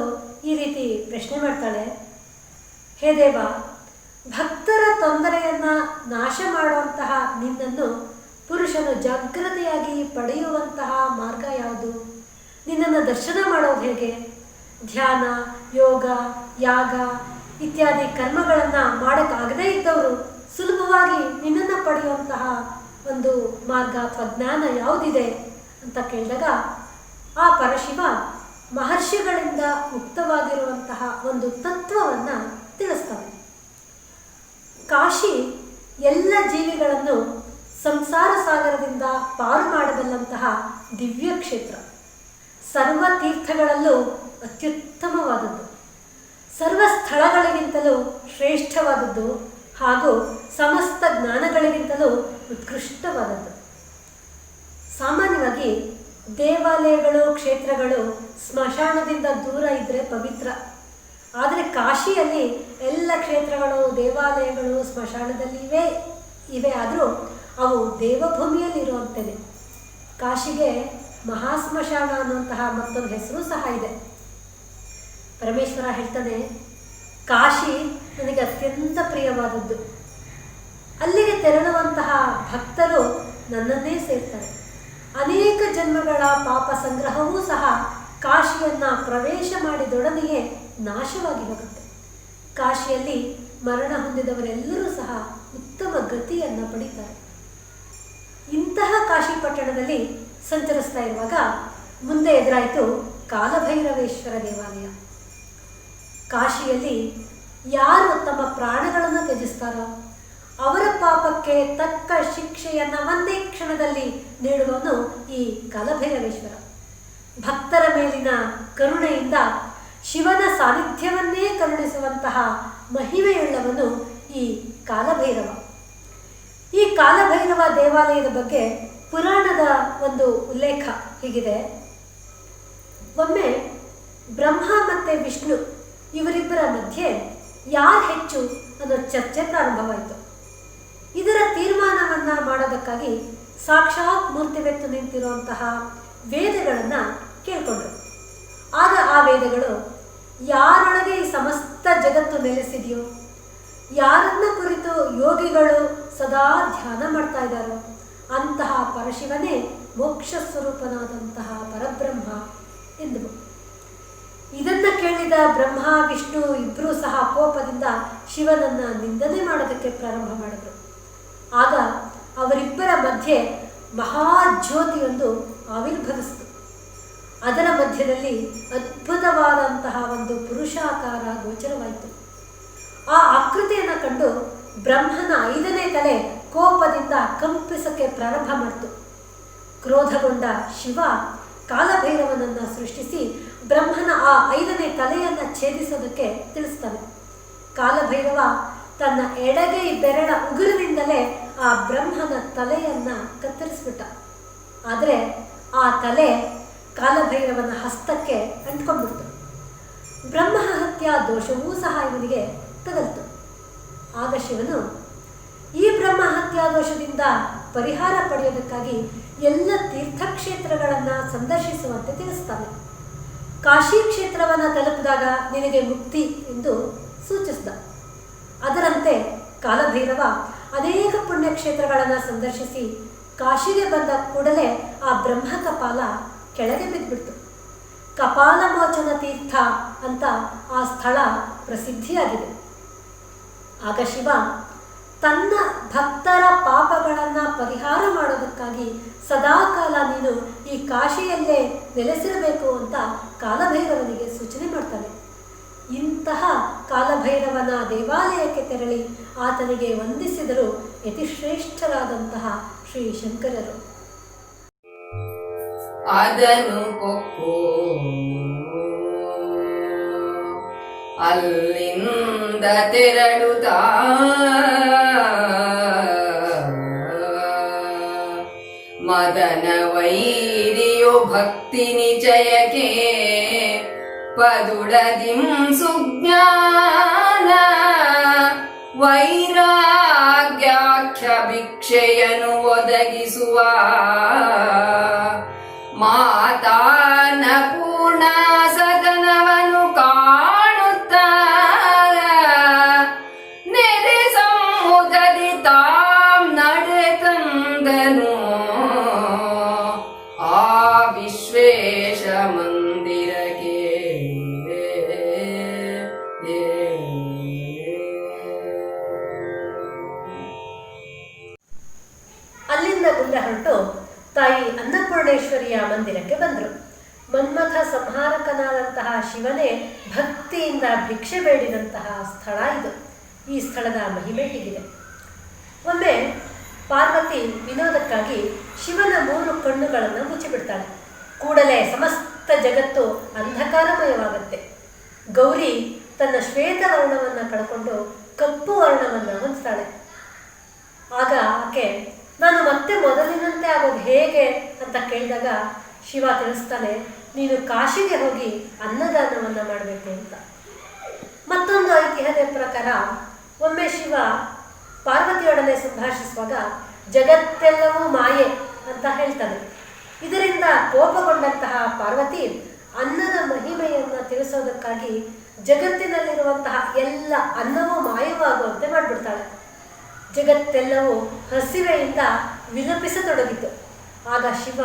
ಈ ರೀತಿ ಪ್ರಶ್ನೆ ಮಾಡ್ತಾಳೆ. ಹೇ ದೇವ, ಭಕ್ತರ ತೊಂದರೆಯನ್ನು ನಾಶ ಮಾಡುವಂತಹ ನಿನ್ನನ್ನು ಪುರುಷನು ಜಾಗೃತೆಯಾಗಿ ಪಡೆಯುವಂತಹ ಮಾರ್ಗ ಯಾವುದು? ನಿನ್ನನ್ನು ದರ್ಶನ ಮಾಡೋದು ಹೇಗೆ? ಧ್ಯಾನ, ಯೋಗ, ಯಾಗ ಇತ್ಯಾದಿ ಕರ್ಮಗಳನ್ನು ಮಾಡೋಕ್ಕಾಗದೇ ಇದ್ದವರು ಸುಲಭವಾಗಿ ನಿನ್ನನ್ನು ಪಡೆಯುವಂತಹ ಒಂದು ಮಾರ್ಗ ಅಥವಾ ಜ್ಞಾನ ಯಾವುದಿದೆ ಅಂತ ಕೇಳಿದಾಗ ಆ ಪರಶಿವ ಮಹರ್ಷಿಗಳಿಂದ ಮುಕ್ತವಾಗಿರುವಂತಹ ಒಂದು ತತ್ವವನ್ನು ತಿಳಿಸ್ತವೆ. ಕಾಶಿ ಎಲ್ಲ ಜೀವಿಗಳನ್ನು ಸಂಸಾರ ಸಾಗರದಿಂದ ಪಾರು ಮಾಡಬಲ್ಲಂತಹ ದಿವ್ಯ ಕ್ಷೇತ್ರ. ಸರ್ವ ತೀರ್ಥಗಳಲ್ಲೂ ಅತ್ಯುತ್ತಮವಾದದ್ದು, ಸರ್ವ ಸ್ಥಳಗಳಿಗಿಂತಲೂ ಶ್ರೇಷ್ಠವಾದದ್ದು ಹಾಗೂ ಸಮಸ್ತ ಜ್ಞಾನಗಳಿಗಿಂತಲೂ ಉತ್ಕೃಷ್ಟವಾದದ್ದು. ಸಾಮಾನ್ಯವಾಗಿ ದೇವಾಲಯಗಳು, ಕ್ಷೇತ್ರಗಳು ಸ್ಮಶಾನದಿಂದ ದೂರ ಇದ್ದರೆ ಪವಿತ್ರ. ಆದರೆ ಕಾಶಿಯಲ್ಲಿ ಎಲ್ಲ ಕ್ಷೇತ್ರಗಳು, ದೇವಾಲಯಗಳು ಸ್ಮಶಾನದಲ್ಲಿ ಇವೆ. ಆದರೂ ಅವು ದೇವಭೂಮಿಯಲ್ಲಿರುವಂತೆಯೇ. ಕಾಶಿಗೆ ಮಹಾಸ್ಮಶಾನ ಅನ್ನುವಂತಹ ಮತ್ತೊಂದು ಹೆಸರು ಸಹ ಇದೆ. ಪರಮೇಶ್ವರ ಹೇಳ್ತಾನೆ, ಕಾಶಿ ನನಗೆ ಅತ್ಯಂತ ಪ್ರಿಯವಾದದ್ದು. ಅಲ್ಲಿಗೆ ತೆರಳುವಂತಹ ಭಕ್ತರು ನನ್ನನ್ನೇ ಸೇರ್ತಾರೆ. ಅನೇಕ ಜನ್ಮಗಳ ಪಾಪ ಸಂಗ್ರಹವೂ ಸಹ ಕಾಶಿಯನ್ನು ಪ್ರವೇಶ ಮಾಡಿದೊಡನೆಯೇ ನಾಶವಾಗಿ ಹೋಗುತ್ತೆ. ಕಾಶಿಯಲ್ಲಿ ಮರಣ ಹೊಂದಿದವರೆಲ್ಲರೂ ಸಹ ಉತ್ತಮ ಗತಿಯನ್ನು ಪಡೀತಾರೆ. ಇಂತಹ ಕಾಶಿ ಪಟ್ಟಣದಲ್ಲಿ ಸಂಚರಿಸ್ತಾ ಇರುವಾಗ ಮುಂದೆ ಎದುರಾಯಿತು ಕಾಲಭೈರವೇಶ್ವರ ದೇವಾಲಯ. ಕಾಶಿಯಲ್ಲಿ ಯಾರು ತಮ್ಮ ಪ್ರಾಣಗಳನ್ನು ತ್ಯಜಿಸ್ತಾರೋ ಅವರ ಪಾಪಕ್ಕೆ ತಕ್ಕ ಶಿಕ್ಷೆಯನ್ನು ಒಂದೇ ಕ್ಷಣದಲ್ಲಿ ನೀಡುವವನು ಈ ಕಾಲಭೈರವೇಶ್ವರ. ಭಕ್ತರ ಮೇಲಿನ ಕರುಣೆಯಿಂದ ಶಿವನ ಸಾನ್ನಿಧ್ಯವನ್ನೇ ಕರುಣಿಸುವಂತಹ ಮಹಿಮೆಯುಳ್ಳವನು ಈ ಕಾಲಭೈರವ. ಈ ಕಾಲಭೈರವ ದೇವಾಲಯದ ಬಗ್ಗೆ ಪುರಾಣದ ಒಂದು ಉಲ್ಲೇಖ ಹೀಗಿದೆ. ಒಮ್ಮೆ ಬ್ರಹ್ಮ ಮತ್ತು ವಿಷ್ಣು ಇವರಿಬ್ಬರ ಮಧ್ಯೆ ಯಾರು ಹೆಚ್ಚು ಅನ್ನೋ ಚರ್ಚೆ ಪ್ರಾರಂಭವಾಯಿತು. ಇದರ ತೀರ್ಮಾನವನ್ನು ಮಾಡೋದಕ್ಕಾಗಿ ಸಾಕ್ಷಾತ್ ಮೂರ್ತಿವೆತ್ತು ನಿಂತಿರುವಂತಹ ವೇದಗಳನ್ನು ಕೇಳಿಕೊಂಡ್ರು. ಆಗ ಆ ವೇದಗಳು ಯಾರೊಳಗೆ ಈ ಸಮಸ್ತ ಜಗತ್ತು ನೆಲೆಸಿದೆಯೋ, ಯಾರನ್ನ ಕುರಿತು ಯೋಗಿಗಳು ಸದಾ ಧ್ಯಾನ ಮಾಡ್ತಾ ಇದ್ದಾರೋ ಅಂತಹ ಪರಶಿವನೇ ಮೋಕ್ಷ ಸ್ವರೂಪನಾದಂತಹ ಪರಬ್ರಹ್ಮ ಎಂದವು. ಇದನ್ನು ಕೇಳಿದ ಬ್ರಹ್ಮ ವಿಷ್ಣು ಇಬ್ಬರೂ ಸಹ ಕೋಪದಿಂದ ಶಿವನನ್ನು ನಿಂದನೆ ಮಾಡೋದಕ್ಕೆ ಪ್ರಾರಂಭ ಮಾಡಿದರು. ಆಗ ಅವರಿಬ್ಬರ ಮಧ್ಯೆ ಮಹಾಜ್ಯೋತಿಯೊಂದು ಆವಿರ್ಭವಿಸಿತು. ಅದರ ಮಧ್ಯದಲ್ಲಿ ಅದ್ಭುತವಾದಂತಹ ಒಂದು ಪುರುಷಾಕಾರ ಗೋಚರವಾಯಿತು. ಆ ಆಕೃತಿಯನ್ನು ಕಂಡು ಬ್ರಹ್ಮನ 5ನೇ ತಲೆ ಕೋಪದಿಂದ ಕಂಪಿಸಕ್ಕೆ ಪ್ರಾರಂಭ ಮಾಡಿತು. ಕ್ರೋಧಗೊಂಡ ಶಿವ ಕಾಲಭೈರವನನ್ನು ಸೃಷ್ಟಿಸಿ ಬ್ರಹ್ಮನ ಆ 5ನೇ ತಲೆಯನ್ನು ಛೇದಿಸೋದಕ್ಕೆ ತಿಳಿಸ್ತಾನೆ. ಕಾಲಭೈರವ ತನ್ನ ಎಡಗೈ ಬೆರಳ ಉಗುರಿನಿಂದಲೇ ಆ ಬ್ರಹ್ಮನ ತಲೆಯನ್ನು ಕತ್ತರಿಸ್ಬಿಟ್ಟ. ಆದರೆ ಆ ತಲೆ ಕಾಲಭೈರವನ ಹಸ್ತಕ್ಕೆ ಅಂಟ್ಕೊಂಡ್ಬಿಡ್ತು. ಬ್ರಹ್ಮಹತ್ಯಾ ದೋಷವೂ ಸಹ ಇವನಿಗೆ ತಗಲ್ತು. ಆಗ ಶಿವನು ಈ ಬ್ರಹ್ಮಹತ್ಯಾ ದೋಷದಿಂದ ಪರಿಹಾರ ಪಡೆಯೋದಕ್ಕಾಗಿ ಎಲ್ಲ ತೀರ್ಥಕ್ಷೇತ್ರಗಳನ್ನು ಸಂದರ್ಶಿಸುವಂತೆ ತಿಳಿಸ್ತಾನೆ. ಕಾಶಿ ಕ್ಷೇತ್ರವನ್ನು ತಲುಪಿದಾಗ ನಿನಗೆ ಮುಕ್ತಿ ಎಂದು ಸೂಚಿಸಿದ. ಅದರಂತೆ ಕಾಲಭೈರವ ಅನೇಕ ಪುಣ್ಯಕ್ಷೇತ್ರಗಳನ್ನು ಸಂದರ್ಶಿಸಿ ಕಾಶಿಗೆ ಬಂದ ಕೂಡಲೇ ಆ ಬ್ರಹ್ಮ ಕಪಾಲ ಕೆಳಗೆ ಬಿದ್ದುಬಿಡ್ತು. ಕಪಾಲ ಮೋಚನ ತೀರ್ಥ ಅಂತ ಆ ಸ್ಥಳ ಪ್ರಸಿದ್ಧಿಯಾಗಿದೆ. ಆಗ ಶಿವ ತನ್ನ ಭಕ್ತರ ಪಾಪಗಳನ್ನು ಪರಿಹಾರ ಮಾಡೋದಕ್ಕಾಗಿ ಸದಾಕಾಲ ನೀನು ಈ ಕಾಶಿಯಲ್ಲೇ ನೆಲೆಸಿರಬೇಕು ಅಂತ ಕಾಲಭೈರವನಿಗೆ ಸೂಚನೆ ಮಾಡ್ತಾನೆ. ಇಂತಹ ಕಾಲಭೈರವನ ದೇವಾಲಯಕ್ಕೆ ತೆರಳಿ ಆತನಿಗೆ ವಂದಿಸಿದರು ಯತಿಶ್ರೇಷ್ಠರಾದಂತಹ ಶ್ರೀ ಶಂಕರರು. ಅದನು ಕೊಕ್ಕೋ ಅಲ್ಲಿಂದ ತೆರಳುತ್ತಾ ಮದನ ವೈರಿಯು ಭಕ್ತಿ ನಿಚಯಕ್ಕೆ ಪದುಡದಿಂ ಸುಜ್ಞಾನ ವೈರಾಗ್ಯಾಖ್ಯ ಭಿಕ್ಷೆಯನ್ನು ಒದಗಿಸುವ ಮಾತಾನ ಪೂರ್ಣ ಸದನವನ್ನು ಕಾಣುತ್ತ ನೆರೆ ಸಮುದದಿ ತಾಂ ನಡೆತಂದನು ಆ ವಿಶ್ವೇಶ ಮಂದಿರಕ್ಕೆ. ಅಲ್ಲಿಂದ ಮುಂದೆ ಹೊರಟು ತಾಯಿ ಅನ್ನಪೂರ್ಣೇಶ್ವರಿಯ ಮಂದಿರಕ್ಕೆ ಬಂದರು. ಮನ್ಮಥ ಸಂಹಾರಕನಾದಂತಹ ಶಿವನೇ ಭಕ್ತಿಯಿಂದ ಭಿಕ್ಷೆ ಬೇಡಿದಂತಹ ಸ್ಥಳ ಇದು. ಈ ಸ್ಥಳದ ಮಹಿಮೆ ಹೀಗಿದೆ. ಒಮ್ಮೆ ಪಾರ್ವತಿ ವಿನೋದಕ್ಕಾಗಿ ಶಿವನ 3 ಕಣ್ಣುಗಳನ್ನು ಮುಚ್ಚಿಬಿಡ್ತಾಳೆ. ಕೂಡಲೇ ಸಮಸ್ತ ಜಗತ್ತು ಅಂಧಕಾರಮಯವಾಗುತ್ತೆ. ಗೌರಿ ತನ್ನ ಶ್ವೇತ ವರ್ಣವನ್ನು ಕಳ್ಕೊಂಡು ಕಪ್ಪು ವರ್ಣವನ್ನು ಹೊಂದ್ತಾಳೆ. ಆಗ ಆಕೆ ನಾನು ಮತ್ತೆ ಮೊದಲಿನಂತೆ ಆಗೋದು ಹೇಗೆ ಅಂತ ಕೇಳಿದಾಗ ಶಿವ ತಿಳಿಸ್ತಾನೆ, ನೀನು ಕಾಶಿಗೆ ಹೋಗಿ ಅನ್ನದಾನವನ್ನು ಮಾಡಬೇಕು ಅಂತ. ಮತ್ತೊಂದು ಐತಿಹ್ಯದ ಪ್ರಕಾರ ಒಮ್ಮೆ ಶಿವ ಪಾರ್ವತಿಯೊಡನೆ ಸಂಭಾಷಿಸುವಾಗ ಜಗತ್ತೆಲ್ಲವೂ ಮಾಯೆ ಅಂತ ಹೇಳ್ತಾನೆ. ಇದರಿಂದ ಕೋಪಗೊಂಡಂತಹ ಪಾರ್ವತಿ ಅನ್ನದ ಮಹಿಮೆಯನ್ನು ತಿಳಿಸೋದಕ್ಕಾಗಿ ಜಗತ್ತಿನಲ್ಲಿರುವಂತಹ ಎಲ್ಲ ಅನ್ನವೂ ಮಾಯವಾಗುವಂತೆ ಮಾಡಿಬಿಡ್ತಾಳೆ. ಜಗತ್ತೆಲ್ಲವೂ ಹಸಿವೆಯಿಂದ ವಿಲಪಿಸತೊಡಗಿತು. ಆಗ ಶಿವ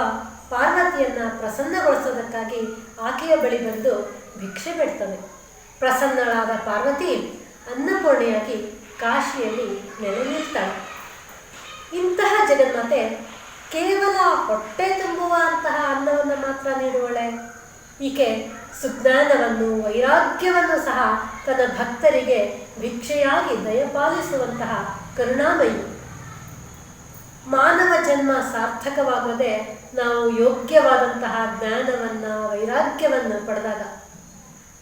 ಪಾರ್ವತಿಯನ್ನು ಪ್ರಸನ್ನಗೊಳಿಸೋದಕ್ಕಾಗಿ ಆಕೆಯ ಬಳಿ ಬಂದು ಭಿಕ್ಷೆ ಬೇಡ್ತಾನೆ. ಪ್ರಸನ್ನಳಾದ ಪಾರ್ವತಿ ಅನ್ನಪೂರ್ಣೆಯಾಗಿ ಕಾಶಿಯಲ್ಲಿ ನೆಲೆ ನಿಲ್ತಾಳೆ. ಇಂತಹ ಜಗನ್ಮಾತೆ ಕೇವಲ ಹೊಟ್ಟೆ ತುಂಬುವಂತಹ ಅನ್ನವನ್ನು ಮಾತ್ರ ನೀಡುವಳೆ. ಈಕೆ ಸುಜ್ಞಾನವನ್ನು ವೈರಾಗ್ಯವನ್ನು ಸಹ ತನ್ನ ಭಕ್ತರಿಗೆ ಭಿಕ್ಷೆಯಾಗಿ ದಯಪಾಲಿಸುವಂತಹ ಕರುಣಾಮಯಿ. ಮಾನವ ಜನ್ಮ ಸಾರ್ಥಕವಾಗದೆ ನಾವು ಯೋಗ್ಯವಾದಂತಹ ಜ್ಞಾನವನ್ನು ವೈರಾಗ್ಯವನ್ನು ಪಡೆದಾಗ.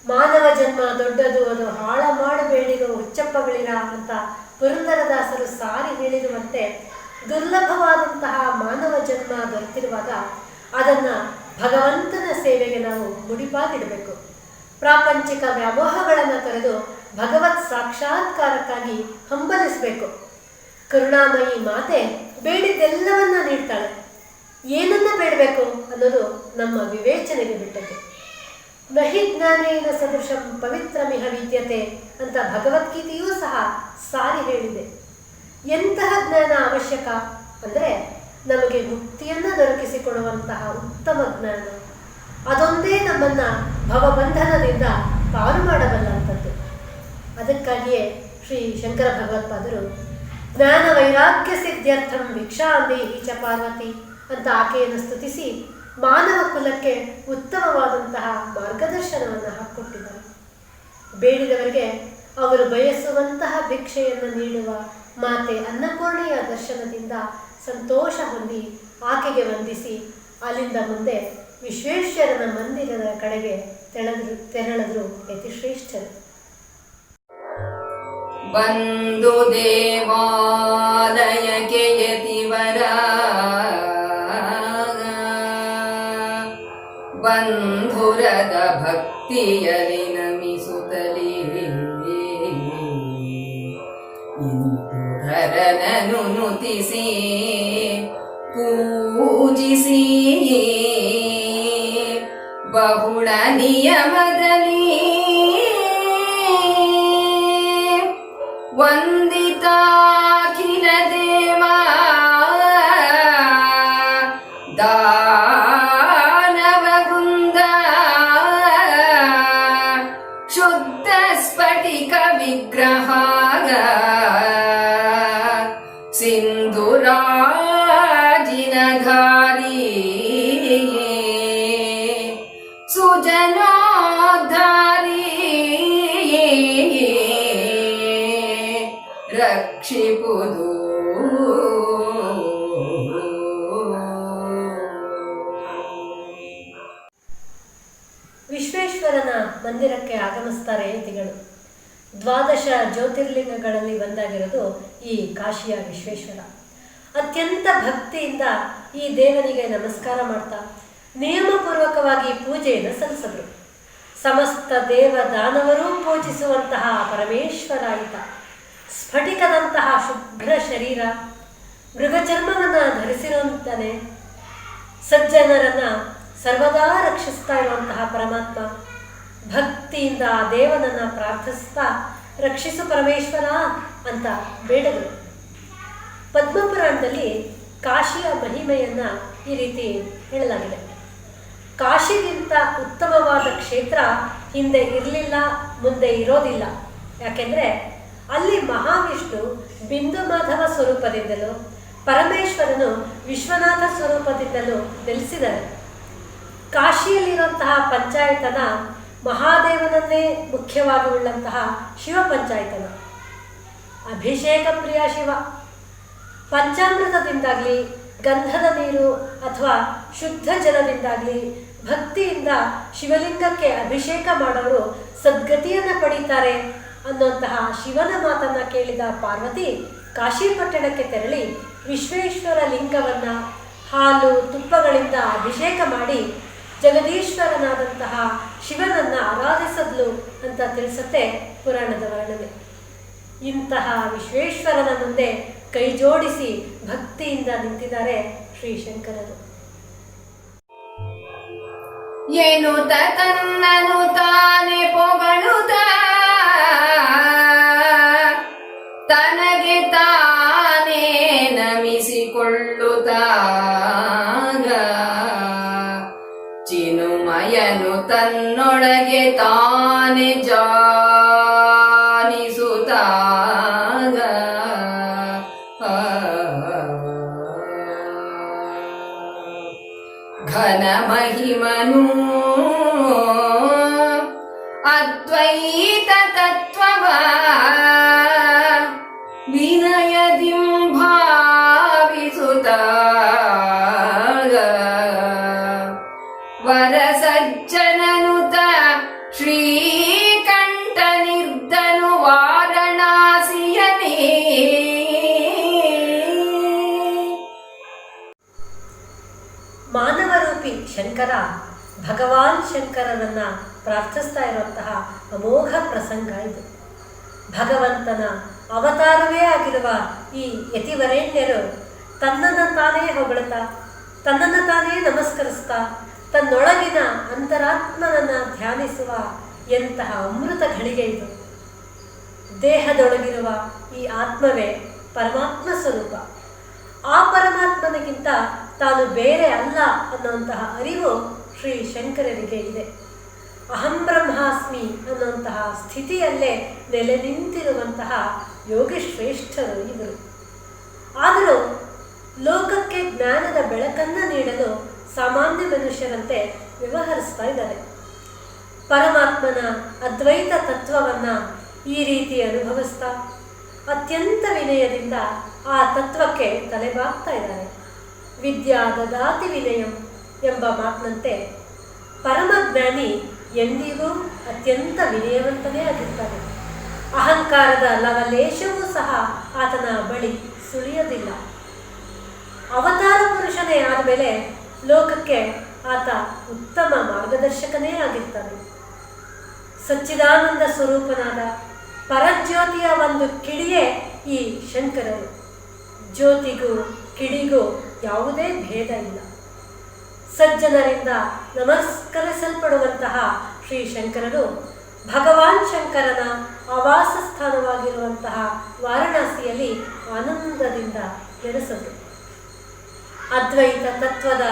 ಮಾನವ ಜನ್ಮ ದೊಡ್ಡದು, ಅದು ಹಾಳ ಮಾಡಬೇಡಿರೋ ಹುಚ್ಚಪ್ಪಗಳಿರ ಅಂತ ಪುರಂದರದಾಸರು ಸಾರಿ ಹೇಳಿರುವಂತೆ ದುರ್ಲಭವಾದಂತಹ ಮಾನವ ಜನ್ಮ ದೊರೆತಿರುವಾಗ ಅದನ್ನು ಭಗವಂತನ ಸೇವೆಗೆ ನಾವು ಮುಡಿಪಾಗಿಡಬೇಕು. ಪ್ರಾಪಂಚಿಕ ವ್ಯಾಮೋಹಗಳನ್ನು ತೊರೆದು ಭಗವತ್ ಸಾಕ್ಷಾತ್ಕಾರಕ್ಕಾಗಿ ಹಂಬಲಿಸಬೇಕು. ಕರುಣಾಮಯಿ ಮಾತೆ ಬೇಡಿದ್ದೆಲ್ಲವನ್ನ ನೀಡ್ತಾಳೆ. ಏನನ್ನ ಬೇಡಬೇಕು ಅನ್ನೋದು ನಮ್ಮ ವಿವೇಚನೆಗೆ ಬಿಟ್ಟದ್ದು. ನಹಿ ಜ್ಞಾನೇನ ಸದೃಶಂ ಪವಿತ್ರಮಿಹ ವಿದ್ಯತೆ ಅಂತ ಭಗವದ್ಗೀತೆಯೂ ಸಹ ಸಾರಿ ಹೇಳಿದೆ. ಎಂತಹ ಜ್ಞಾನ ಅವಶ್ಯಕ ಅಂದರೆ ನಮಗೆ ಮುಕ್ತಿಯನ್ನು ದೊರಕಿಸಿಕೊಡುವಂತಹ ಉತ್ತಮ ಜ್ಞಾನ. ಅದೊಂದೇ ನಮ್ಮನ್ನು ಭವಬಂಧನದಿಂದ ಪಾರು ಮಾಡಬಲ್ಲಂಥದ್ದು. ಅದಕ್ಕಾಗಿಯೇ ಶ್ರೀ ಶಂಕರ ಭಗವತ್ಪಾದರು ಜ್ಞಾನ ವೈರಾಗ್ಯ ಸಿದ್ಧ್ಯರ್ಥಂ ಭಿಕ್ಷಾಂದೇಹಿ ಚ ಪಾರ್ವತಿ ಅಂತ ಆಕೆಯನ್ನು ಸ್ತುತಿಸಿ ಮಾನವ ಕುಲಕ್ಕೆ ಉತ್ತಮವಾದಂತಹ ಮಾರ್ಗದರ್ಶನವನ್ನು ಹಾಕಿಕೊಟ್ಟಿದ್ದಾರೆ. ಬೇಡಿದವರಿಗೆ ಅವರು ಬಯಸುವಂತಹ ಭಿಕ್ಷೆಯನ್ನು ನೀಡುವ ಮಾತೆ ಅನ್ನಪೂರ್ಣೆಯ ದರ್ಶನದಿಂದ ಸಂತೋಷ ಹೊಂದಿ ಆಕೆಗೆ ವಂದಿಸಿ ಅಲ್ಲಿಂದ ಮುಂದೆ ವಿಶ್ವೇಶ್ವರನ ಮಂದಿರದ ಕಡೆಗೆ ತೆರಳಿದ್ರು ಯತಿಶ್ರೇಷ್ಠರು. ಬಂದು ದೇವಾಲಯಕ್ಕೆ ಯತಿವರ ಬಂಧುರದ ಭಕ್ತಿಯಲ್ಲಿ ನಮಿಸುತ್ತಲೇ ಇಂದುಧರನನು ನುತಿಸಿ ಪೂಜಿಸಿ ಬಹುಳ ನಿಯಮದಲ್ಲಿ ವಂದಿತಾಖಿಲ ದೇವ ದಾನವ ವೃಂದ ಶುದ್ಧ ಸ್ಫಟಿಕ ವಿಗ್ರಹ ಸಿಂಧುರಾಜಿನಧಾರಿ ಸುಜನೋದ್ಧಾರಿ ರಕ್ಷಿಪುದು. ವಿಶ್ವೇಶ್ವರನ ಮಂದಿರಕ್ಕೆ ಆಗಮಿಸ್ತಾರೆ ಯತಿಗಳು. 12 ಜ್ಯೋತಿರ್ಲಿಂಗಗಳಲ್ಲಿ ಒಂದಾಗಿರೋದು ಈ ಕಾಶಿಯ ವಿಶ್ವೇಶ್ವರ. ಅತ್ಯಂತ ಭಕ್ತಿಯಿಂದ ಈ ದೇವನಿಗೆ ನಮಸ್ಕಾರ ಮಾಡ್ತಾ ನಿಯಮಪೂರ್ವಕವಾಗಿ ಪೂಜೆಯನ್ನು ಸಲ್ಲಿಸಿದ್ರು. ಸಮಸ್ತ ದೇವ ದಾನವರೂ ಪೂಜಿಸುವಂತಹ ಪರಮೇಶ್ವರ ಈತ. ಸ್ಫಟಿಕದಂತಹ ಶುಭ್ರ ಶರೀರ, ಮೃಗಚರ್ಮವನ್ನು ಧರಿಸಿರುವಂತಾನೆ, ಸಜ್ಜನರನ್ನು ಸರ್ವದಾ ರಕ್ಷಿಸ್ತಾ ಇರುವಂತಹ ಪರಮಾತ್ಮ. ಭಕ್ತಿಯಿಂದ ಆ ದೇವನನ್ನು ಪ್ರಾರ್ಥಿಸ್ತಾ ರಕ್ಷಿಸು ಪರಮೇಶ್ವರ ಅಂತ ಬೇಡರು. ಪದ್ಮಪುರಾಣದಲ್ಲಿ ಕಾಶಿಯ ಮಹಿಮೆಯನ್ನು ಈ ರೀತಿ ಹೇಳಲಾಗಿದೆ. ಕಾಶಿಗಿಂತ ಉತ್ತಮವಾದ ಕ್ಷೇತ್ರ ಹಿಂದೆ ಇರಲಿಲ್ಲ, ಮುಂದೆ ಇರೋದಿಲ್ಲ. ಯಾಕೆಂದರೆ ಅಲ್ಲಿ ಮಹಾವಿಷ್ಣು ಬಿಂದು ಮಾಧವ ಸ್ವರೂಪದಿಂದಲೂ ಪರಮೇಶ್ವರನು ವಿಶ್ವನಾಥ ಸ್ವರೂಪದಿಂದಲೂ ನೆಲೆಸಿದ್ದಾರೆ. ಕಾಶಿಯಲ್ಲಿರುವಂತಹ ಪಂಚಾಯತನ ಮಹಾದೇವನನ್ನೇ ಮುಖ್ಯವಾಗಿ ಉಳ್ಳಂತಹ ಶಿವ ಪಂಚಾಯತನ. ಅಭಿಷೇಕ ಪ್ರಿಯ ಶಿವ. ಪಂಚಾಮೃತದಿಂದಾಗಲಿ, ಗಂಧದ ನೀರು ಅಥವಾ ಶುದ್ಧ ಜಲದಿಂದಾಗಲಿ ಭಕ್ತಿಯಿಂದ ಶಿವಲಿಂಗಕ್ಕೆ ಅಭಿಷೇಕ ಮಾಡೋರು ಸದ್ಗತಿಯನ್ನು ಪಡೀತಾರೆ ಅನ್ನುವಂತಹ ಶಿವನ ಮಾತನ್ನು ಕೇಳಿದ ಪಾರ್ವತಿ ಕಾಶಿ ಪಟ್ಟಣಕ್ಕೆ ತೆರಳಿ ವಿಶ್ವೇಶ್ವರ ಲಿಂಗವನ್ನು ಹಾಲು ತುಪ್ಪಗಳಿಂದ ಅಭಿಷೇಕ ಮಾಡಿ ಜಗದೀಶ್ವರನಾದಂತಹ ಶಿವನನ್ನು ಆರಾಧಿಸಿದ್ಲು ಅಂತ ತಿಳಿಸುತ್ತೆ ಪುರಾಣದ ವರ್ಣನೆ. ಇಂತಹ ವಿಶ್ವೇಶ್ವರನ ಮುಂದೆ ಕೈ ಜೋಡಿಸಿ ಭಕ್ತಿಯಿಂದ ನಿಂತಿದ್ದಾರೆ ಶ್ರೀಶಂಕರರು. ಎನ್ನುತ್ತ ತನ್ನನು ತಾನೇ ಪೊಗಳುತ್ತ ತನಗೆ ತಾನೇ ನಮಿಸಿಕೊಳ್ಳುತ್ತಾಗ ಚಿನುಮಯನು ತನ್ನೊಳಗೆ ತಾನೇ ಜಾನಿಸುತ್ತಾಗ ಘನ ಮಹಿಮನು ಅದ್ವೈತ ತತ್ವವ ವಿನಯದಿಂ ಭಾವಿಸುತ್ತಾಗ ವರಸಜ್ಜನನುತ ಶ್ರೀಕಂಠ ನಿರ್ಧನು ವಾರಣಾಸಿಯನೇ ಮಾನವರೂಪಿ ಶಂಕರ ಭಗವಾನ್ ಶಂಕರನನ್ನು ಪ್ರಾರ್ಥಿಸ್ತಾ ಇರುವಂತಹ ಅಮೋಘ ಪ್ರಸಂಗ ಇದು. ಭಗವಂತನ ಅವತಾರವೇ ಆಗಿರುವ ಈ ಯತಿವರೇಣ್ಯರು ತನ್ನನ್ನು ತಾನೇ ಹೊಗಳುತ್ತಾ, ತನ್ನನ್ನು ತಾನೇ ನಮಸ್ಕರಿಸ್ತಾ, ತನ್ನೊಳಗಿನ ಅಂತರಾತ್ಮನನ್ನು ಧ್ಯಾನಿಸುವ ಎಂತಹ ಅಮೃತ ಘಳಿಗೆ ಇದು. ದೇಹದೊಳಗಿರುವ ಈ ಆತ್ಮವೇ ಪರಮಾತ್ಮ ಸ್ವರೂಪ. ಆ ಪರಮಾತ್ಮನಿಗಿಂತ ತಾನು ಬೇರೆ ಅಲ್ಲ ಅನ್ನುವಂತಹ ಅರಿವು ಶ್ರೀ ಶಂಕರರಿಗೆ ಇದೆ. ಅಹಂ ಬ್ರಹ್ಮಾಸ್ಮಿ ಅನ್ನುವಂತಹ ಸ್ಥಿತಿಯಲ್ಲೇ ನೆಲೆ ನಿಂತಿರುವಂತಹ ಯೋಗಿಶ್ರೇಷ್ಠರು ಇವರು. ಆದರೂ ಲೋಕಕ್ಕೆ ಜ್ಞಾನದ ಬೆಳಕನ್ನು ನೀಡಲು ಸಾಮಾನ್ಯ ಮನುಷ್ಯರಂತೆ ವ್ಯವಹರಿಸ್ತಾ ಇದ್ದಾರೆ. ಪರಮಾತ್ಮನ ಅದ್ವೈತ ತತ್ವವನ್ನು ಈ ರೀತಿ ಅನುಭವಿಸ್ತಾ ಅತ್ಯಂತ ವಿನಯದಿಂದ ಆ ತತ್ವಕ್ಕೆ ತಲೆಬಾಗ್ತಾ ಇದ್ದಾರೆ. ವಿದ್ಯಾ ದದಾತಿ ವಿನಯಂ ಎಂಬ ಮಾತಿನಂತೆ ಪರಮಜ್ಞಾನಿ ಎಂದಿಗೂ ಅತ್ಯಂತ ವಿನಯವಂತನೇ ಆಗಿರ್ತಾನೆ. ಅಹಂಕಾರದ ಲವಲೇಶವೂ ಸಹ ಆತನ ಬಳಿ ಸುಳಿಯೋದಿಲ್ಲ. ಅವತಾರ ಪುರುಷನೇ ಆದಮೇಲೆ ಲೋಕಕ್ಕೆ ಆತ ಉತ್ತಮ ಮಾರ್ಗದರ್ಶಕನೇ ಆಗಿರ್ತಾನೆ. ಸಚ್ಚಿದಾನಂದ ಸ್ವರೂಪನಾದ ಪರಜ್ಯೋತಿಯ ಒಂದು ಕಿಡಿಯೇ ಈ ಶಂಕರರು. ಜ್ಯೋತಿಗೂ ಕಿಡಿಗೂ ಯಾವುದೇ ಭೇದ ಇಲ್ಲ. ಸಜ್ಜನರಿಂದ ನಮಸ್ಕರಿಸಲ್ಪಡುವಂತಹ ಶ್ರೀ ಶಂಕರರು ಭಗವಾನ್ ಶಂಕರನ ಆವಾಸ ಸ್ಥಾನವಾಗಿರುವಂತಹ ವಾರಣಾಸಿಯಲ್ಲಿ ಆನಂದದಿಂದ ನೆಲೆಸಿದರು. ಅದ್ವೈತ ತತ್ವದ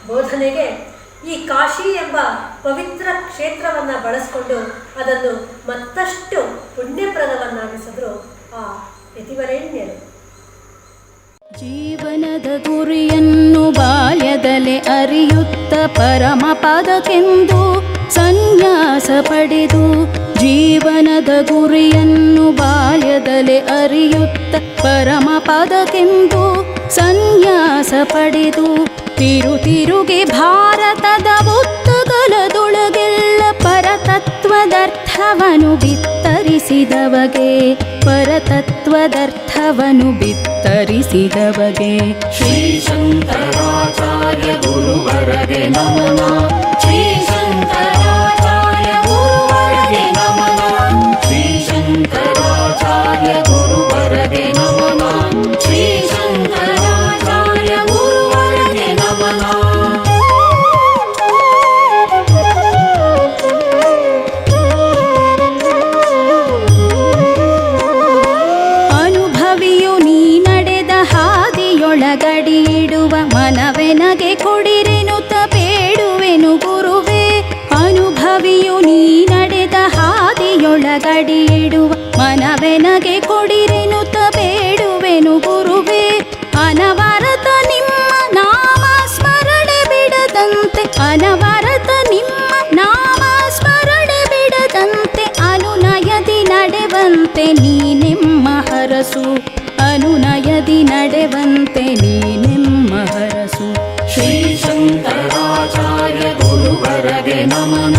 ಬೋಧನೆಗೆ ಈ ಕಾಶಿ ಎಂಬ ಪವಿತ್ರ ಕ್ಷೇತ್ರವನ್ನು ಬಳಸಿಕೊಂಡು ಅದನ್ನು ಮತ್ತಷ್ಟು ಪುಣ್ಯಪ್ರದವನ್ನಾಗಿಸಿದ್ರು ಆ ಯತಿವರೇಣ್ಯರು. ಜೀವನದ ಗುರಿಯನ್ನು ಬಾಲ್ಯದಲ್ಲೇ ಅರಿಯುತ್ತ ಪರಮ ಪದಕ್ಕೆಂದು ಸನ್ಯಾಸ ಪಡೆದು, ಜೀವನದ ಗುರಿಯನ್ನು ಬಾಲ್ಯದಲ್ಲೇ ಅರಿಯುತ್ತ ಪರಮ ಪದಕ್ಕೆಂದು ಸನ್ಯಾಸ ಪಡೆದು, ತಿರುಗಿ ಭಾರತದ ಬುತ್ತಗಲದೊಳಗೆಲ್ಲ ಪರತತ್ವದರ್ಥವನು ಬಿತ್ತರಿಸಿದವಗೆ, ಪರತತ್ವದರ್ಥವನು ಬಿತ್ತರಿಸಿದವಗೆ. ಶ್ರೀ ಶಂಕರಾಚಾರ್ಯ ಗುರುವರಗೆ ನಮನ, ಶ್ರೀ ಶಂಕರಾಚಾರ್ಯ ಗುರುವರಗೆ ನಮನ, ಶ್ರೀ ಶಂಕರಾಚಾರ್ಯ ಗುರುವರಗೆ ನಮನ, ಶ್ರೀ ಶಂಕರಾಚಾರ್ಯ ಗುರುವರಗೆ ನಮನ. ಅನುಭವಿಯು ನೀ ನಡೆದ ಹಾದಿಯೊಳಗಡಿ ಇಡುವ ಮನವೆನಗೆ ಕೊಡಿರೆನುತ ಬೇಡುವೆನು ಗುರುವೇ. ಅನುಭವಿಯು ನೀ ನಡೆದ ಹಾದಿಯೊಳಗಡಿ ಇಡುವ ಮನವೆನಗೆ ಕೊಡಿರೆನುತ ಬೇಡುವೆನು ಗುರುವೇ. ಅನವರತ ನಿಮ್ಮ ನಾಮ ಸ್ಮರಣೆ ಬಿಡದಂತೆ, ಅನವರ ಭಗವಂತೆ ನೀನೆಮ್ಮ ಹರಸು. ಶ್ರೀ ಶಂಕರಾಚಾರ್ಯ ಗುರುವರಗೆ ನಮನ.